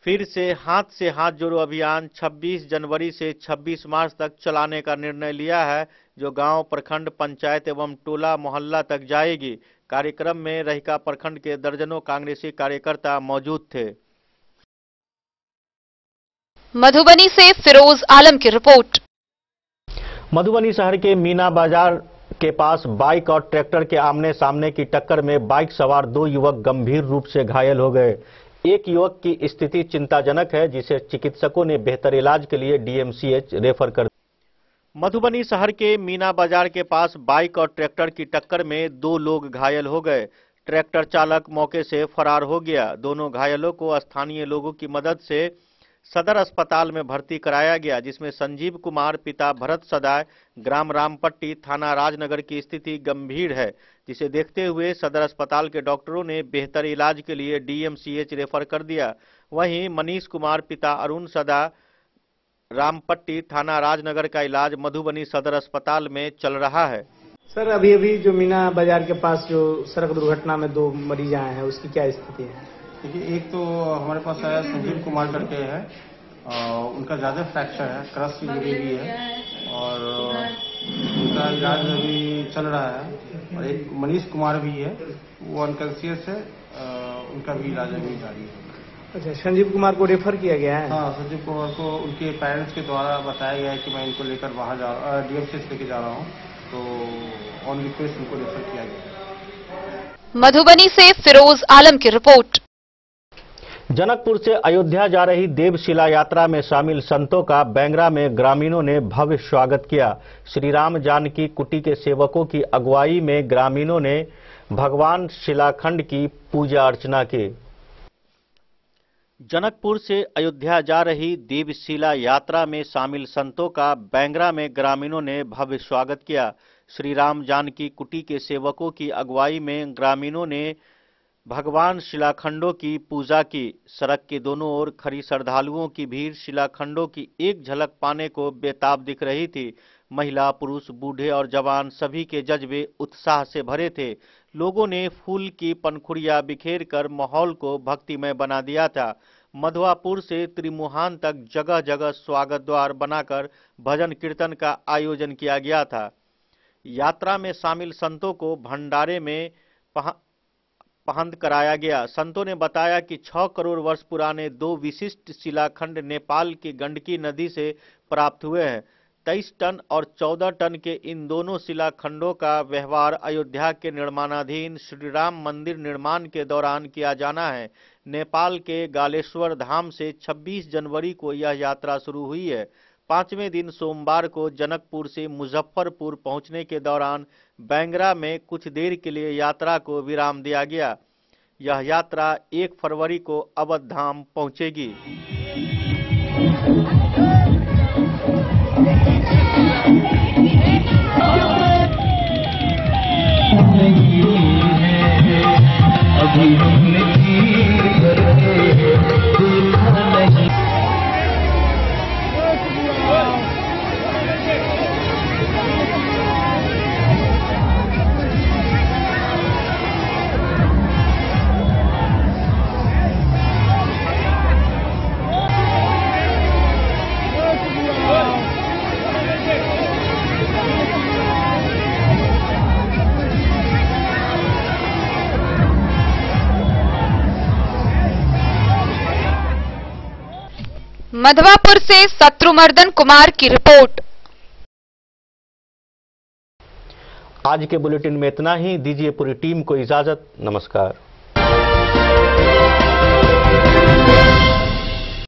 A: फिर से हाथ जोड़ो अभियान 26 जनवरी से 26 मार्च तक चलाने का निर्णय लिया है, जो गांव, प्रखंड, पंचायत एवं टोला मोहल्ला तक जाएगी। कार्यक्रम में रहिका प्रखंड के दर्जनों कांग्रेसी कार्यकर्ता मौजूद थे।
C: मधुबनी से फिरोज आलम की रिपोर्ट।
A: मधुबनी शहर के मीना बाजार के पास बाइक और ट्रैक्टर के आमने सामने की टक्कर में बाइक सवार 2 युवक गंभीर रूप से घायल हो गए। एक युवक की स्थिति चिंताजनक है, जिसे चिकित्सकों ने बेहतर इलाज के लिए डीएमसीएच रेफर कर दिया। मधुबनी शहर के मीना बाजार के पास बाइक और ट्रैक्टर की टक्कर में 2 लोग घायल हो गए। ट्रैक्टर चालक मौके से फरार हो गया। दोनों घायलों को स्थानीय लोगों की मदद से सदर अस्पताल में भर्ती कराया गया, जिसमें संजीव कुमार पिता भरत सदाय, ग्राम रामपट्टी, थाना राजनगर की स्थिति गंभीर है, जिसे देखते हुए सदर अस्पताल के डॉक्टरों ने बेहतर इलाज के लिए डीएमसीएच रेफर कर दिया। वहीं मनीष कुमार पिता अरुण सदा, रामपट्टी, थाना राजनगर का इलाज मधुबनी सदर अस्पताल में चल रहा है।
R: सर, अभी जो मीना बाजार के पास जो सड़क दुर्घटना में 2 मरीज आए हैं, उसकी क्या स्थिति है?
S: देखिए, एक तो हमारे पास आया संजीव कुमार करके है, उनका ज़्यादा फ्रैक्चर है, क्रश इंजरी भी है और उनका इलाज अभी चल रहा है। और एक मनीष कुमार भी है, वो अनकॉन्शियस है, उनका भी इलाज अभी जारी है।
R: अच्छा, संजीव कुमार को रेफर किया गया है?
S: हाँ, संजीव कुमार को उनके पेरेंट्स के द्वारा बताया गया है कि मैं इनको लेकर बाहर डीएमसीएच लेके जा रहा हूँ, तो ऑन रिक्वेस्ट उनको रेफर किया गया।
C: मधुबनी से फिरोज आलम की रिपोर्ट।
A: जनकपुर से अयोध्या जा रही देवशिला यात्रा में शामिल संतों का बैंगरा में ग्रामीणों ने भव्य स्वागत किया। श्री राम जानकी कुटी के सेवकों की अगुवाई में ग्रामीणों ने भगवान शिलाखंड की पूजा अर्चना की। जनकपुर से अयोध्या जा रही देवशिला यात्रा में शामिल संतों का बैंगरा में ग्रामीणों ने भव्य स्वागत किया। श्री राम जानकी कुटी के सेवकों की अगुवाई में ग्रामीणों ने भगवान शिलाखंडों की पूजा की। सड़क के दोनों ओर खड़ी श्रद्धालुओं की भीड़ शिलाखंडों की एक झलक पाने को बेताब दिख रही थी। महिला, पुरुष, बूढ़े और जवान सभी के जज्बे उत्साह से भरे थे। लोगों ने फूल की पंखुड़ियां बिखेर कर माहौल को भक्तिमय बना दिया था। मधवापुर से त्रिमुहान तक जगह जगह स्वागत द्वार बनाकर भजन कीर्तन का आयोजन किया गया था। यात्रा में शामिल संतों को भंडारे में पहंद कराया गया। संतों ने बताया कि 6 करोड़ वर्ष पुराने 2 विशिष्ट शिलाखंड नेपाल की गंडकी नदी से प्राप्त हुए हैं। 23 टन और 14 टन के इन दोनों शिलाखंडों का व्यवहार अयोध्या के निर्माणाधीन श्री राम मंदिर निर्माण के दौरान किया जाना है। नेपाल के गालेश्वर धाम से 26 जनवरी को यह यात्रा शुरू हुई है। 5वें दिन सोमवार को जनकपुर से मुजफ्फरपुर पहुंचने के दौरान बैंगरा में कुछ देर के लिए यात्रा को विराम दिया गया। यह यात्रा 1 फरवरी को अवध धाम पहुंचेगी।
C: मधवापुर से शत्रुमर्दन कुमार की रिपोर्ट।
A: आज के बुलेटिन में इतना ही। दीजिए पूरी टीम को इजाजत। नमस्कार।